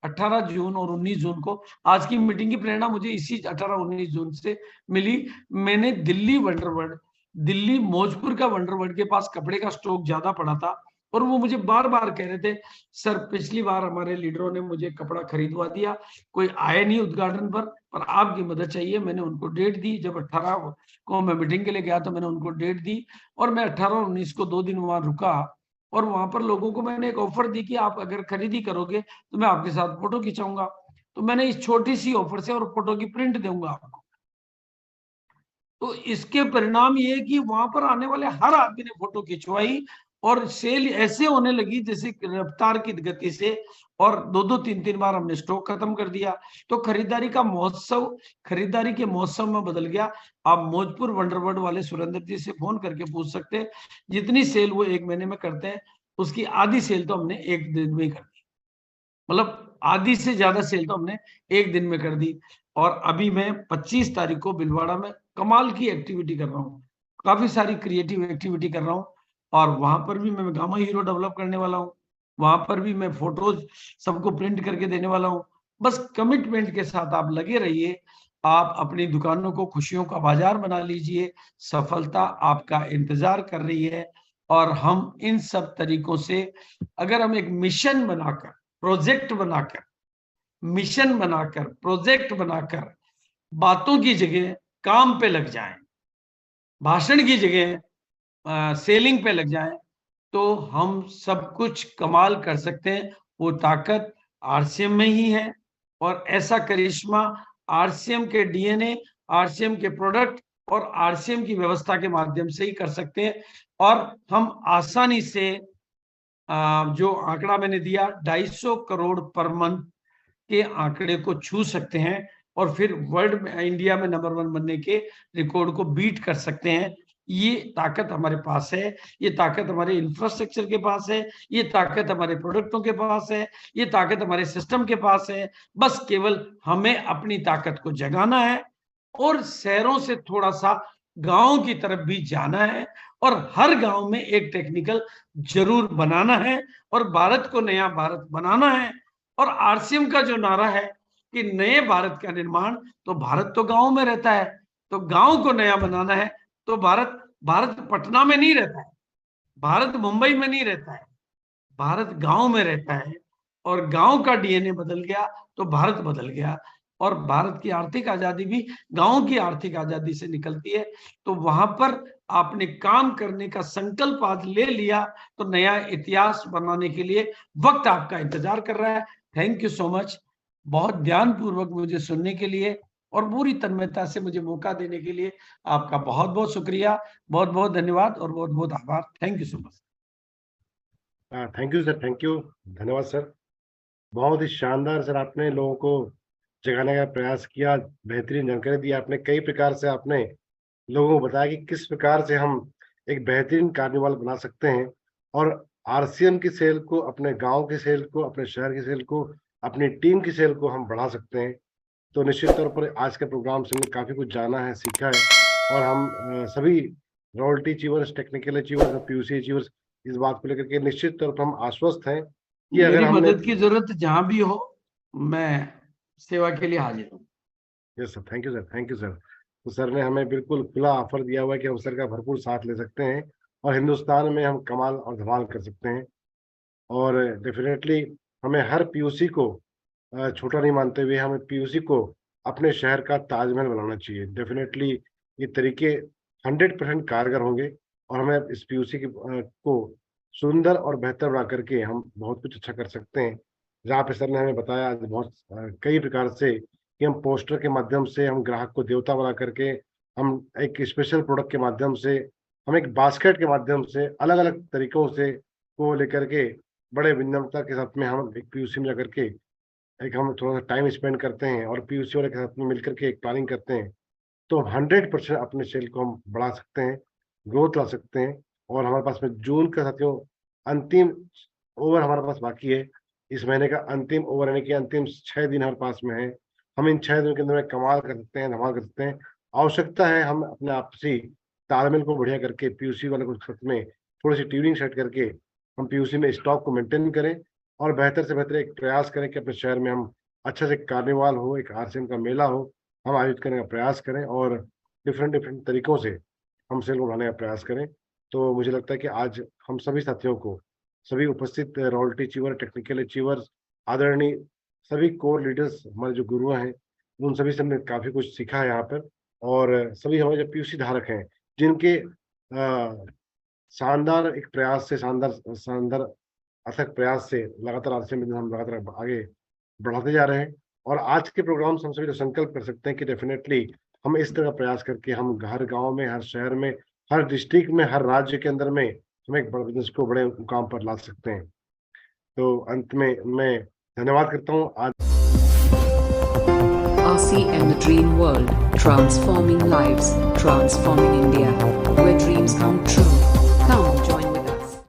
[SPEAKER 2] 18 जून और 19 जून को, आज की मीटिंग की प्रेरणा मुझे इसी 18-19 जून से मिली। मैंने दिल्ली वंडरवर्ल्ड, दिल्ली मौजपुर का वंडरवर्ल्ड के पास कपड़े का स्टॉक ज्यादा पड़ा था और वो मुझे बार बार कह रहे थे, सर पिछली बार हमारे लीडरों ने मुझे कपड़ा खरीदवा दिया, कोई आए नहीं उद्घाटन पर आपकी मदद चाहिए। मैंने उनको डेट दी, जब 18 को मैं मीटिंग के लिए गया तो मैंने उनको डेट दी और मैं 18 और 19 को 2 दिन वहां रुका और वहां पर लोगों को मैंने एक ऑफर दी कि आप अगर खरीदी करोगे तो मैं आपके साथ फोटो खिंचाऊंगा। तो मैंने इस छोटी सी ऑफर से और फोटो की प्रिंट दूंगा आपको। तो इसके परिणाम ये कि वहां पर आने वाले हर आदमी ने फोटो खिंचवाई और सेल ऐसे होने लगी जैसे रफ्तार की गति से, और 2-2 3-3 बार हमने स्टॉक खत्म कर दिया। तो खरीदारी के मौसम में बदल गया। आप मौजपुर वंडरवर्ल्ड वाले सुरेंद्र जी से फोन करके पूछ सकते हैं, जितनी सेल वो 1 महीने में करते हैं उसकी आधी सेल तो हमने एक दिन में ही कर दी, मतलब आधी से ज्यादा सेल तो हमने एक दिन में कर दी। और अभी मैं 25 तारीख को भिलवाड़ा में कमाल की एक्टिविटी कर रहा हूँ, काफी सारी क्रिएटिव एक्टिविटी कर रहा हूँ, और वहां पर भी मैं गामा हीरो डेवलप करने वाला हूँ, वहां पर भी मैं फोटोज सबको प्रिंट करके देने वाला हूँ। बस कमिटमेंट के साथ आप लगे रहिए, आप अपनी दुकानों को खुशियों का बाजार बना लीजिए, सफलता आपका इंतजार कर रही है। और हम इन सब तरीकों से अगर हम एक मिशन बनाकर, प्रोजेक्ट बनाकर, मिशन बनाकर, प्रोजेक्ट बनाकर बातों की जगह काम पे लग जाएं, भाषण की जगह सेलिंग पे लग जाएं, तो हम सब कुछ कमाल कर सकते हैं। वो ताकत आरसीएम में ही है, और ऐसा करिश्मा आरसीएम के डीएनए, आरसीएम के प्रोडक्ट और आरसीएम की व्यवस्था के माध्यम से ही कर सकते हैं। और हम आसानी से जो आंकड़ा मैंने दिया 250 करोड़ पर मंथ के आंकड़े को छू सकते हैं, और फिर वर्ल्ड में, इंडिया में नंबर 1 बनने के रिकॉर्ड को बीट कर सकते हैं। ये ताकत हमारे पास है, ये ताकत हमारे इंफ्रास्ट्रक्चर के पास है, ये ताकत हमारे प्रोडक्टों के पास है, ये ताकत हमारे सिस्टम के पास है। बस केवल हमें अपनी ताकत को जगाना है, और शहरों से थोड़ा सा गांव की तरफ भी जाना है, और हर गांव में एक टेक्निकल जरूर बनाना है, और भारत को नया भारत बनाना है। और आरसीएम का जो नारा है कि नए भारत का निर्माण, तो भारत तो गांव में रहता है, तो गांव को नया बनाना है। तो भारत पटना में नहीं रहता है, भारत मुंबई में नहीं रहता है, भारत गांव में रहता है। और गांव का डीएनए बदल गया तो भारत बदल गया। और भारत की आर्थिक आजादी भी गांव की आर्थिक आजादी से निकलती है। तो वहां पर आपने काम करने का संकल्प आज ले लिया, तो नया इतिहास बनाने के लिए वक्त आपका इंतजार कर रहा है। थैंक यू सो मच, बहुत ध्यानपूर्वक मुझे सुनने के लिए और पूरी तन्मयता से मुझे मौका देने के लिए आपका बहुत बहुत शुक्रिया, बहुत बहुत धन्यवाद और बहुत बहुत आभार। Thank you so much.
[SPEAKER 3] Thank you sir, thank you, धन्यवाद सर। बहुत ही शानदार सर, आपने लोगों को जगाने का प्रयास किया, बेहतरीन जानकारी दी आपने। कई प्रकार से आपने लोगों को बताया कि किस प्रकार से हम एक बेहतरीन कार्निवाल बना सकते हैं, और आरसीएम की सेल को, अपने गांव की सेल को, अपने शहर की सेल को, अपनी टीम की सेल को हम बढ़ा सकते हैं। तो निश्चित तौर पर आज के प्रोग्राम से हमने काफी कुछ जाना है, सीखा है, और हम सभी रॉयल्टी अचीवर्स, टेक्निकल अचीवर्स और पीयूसी अचीवर्स इस बात को लेकर के निश्चित तौर पर हम आश्वस्त हैं कि अगर हमने
[SPEAKER 2] मदद की जरूरत जहां भी हो, मैं सेवा के लिए हाजिर हूँ।
[SPEAKER 3] Yes sir, thank you sir, thank you sir. तो सर ने हमें बिल्कुल खुला ऑफर दिया हुआ है कि हम सर का भरपूर साथ ले सकते हैं, और हिंदुस्तान में हम कमाल और धमाल कर सकते हैं। और डेफिनेटली हमें हर पीयूसी को छोटा नहीं मानते हुए हमें पीयूसी को अपने शहर का ताजमहल बनाना चाहिए। डेफिनेटली ये तरीके 100% कारगर होंगे, और हमें इस पीयूसी को सुंदर और बेहतर बना करके हम बहुत कुछ अच्छा कर सकते हैं। जहाँ पे सर ने हमें बताया आज बहुत कई प्रकार से कि हम पोस्टर के माध्यम से, हम ग्राहक को देवता बना करके, हम एक स्पेशल प्रोडक्ट के माध्यम से, हम एक बास्केट के माध्यम से, अलग अलग तरीकों से को लेकर के बड़े विनम्रता के साथ में हम एक पीयूसी में जाकर के एक हम थोड़ा सा टाइम स्पेंड करते हैं, और पीयूसी वाले के साथ में मिलकर के एक प्लानिंग करते हैं, तो 100% अपने सेल को हम बढ़ा सकते हैं, ग्रोथ ला सकते हैं। और हमारे पास में जून का साथियों अंतिम ओवर हमारे पास बाकी है। इस महीने का अंतिम ओवर यानी कि अंतिम 6 दिन हमारे पास में है। हम इन 6 दिनों के अंदर में कमाल कर सकते हैं, धमाल कर सकते हैं। आवश्यकता है हम अपने आपसी तालमेल को बढ़िया करके पीयूसी वाले को साथ में थोड़ी सी ट्यूनिंग सेट करके हम पीयूसी में स्टॉक को मेंटेन करें, और बेहतर से बेहतर एक प्रयास करें कि अपने शहर में हम अच्छा से कार्निवाल हो, एक आरसीएम का मेला हो, हम आयोजित करने का प्रयास करें, और डिफरेंट तरीकों से हम सेल को बढ़ाने का प्रयास करें। तो मुझे लगता है कि आज हम सभी साथियों को, सभी उपस्थित रॉयल्टी अचीवर, टेक्निकल अचीवर्स, आदरणीय सभी कोर लीडर्स, हमारे जो गुरु हैं, उन सभी से हमने काफ़ी कुछ सीखा है यहाँ पर। और सभी हमारे जो पीयूसी धारक हैं, जिनके शानदार एक प्रयास से, शानदार अथक प्रयास से लगातार आरसीएम में हम लगातार आगे बढ़ाते जा रहे हैं। और आज के प्रोग्राम से हम सभी संकल्प कर सकते हैं कि डेफिनेटली हम इस तरह का प्रयास करके हम हर गांव में, हर शहर में, हर डिस्ट्रिक्ट में, हर राज्य के अंदर में हम एक बड़े बिजनेस को बड़े मुकाम पर ला सकते हैं। तो अंत में मैं धन्यवाद करता हूँ। आज
[SPEAKER 1] RCM The Dream World, transforming lives, transforming India, where dreams come true. Come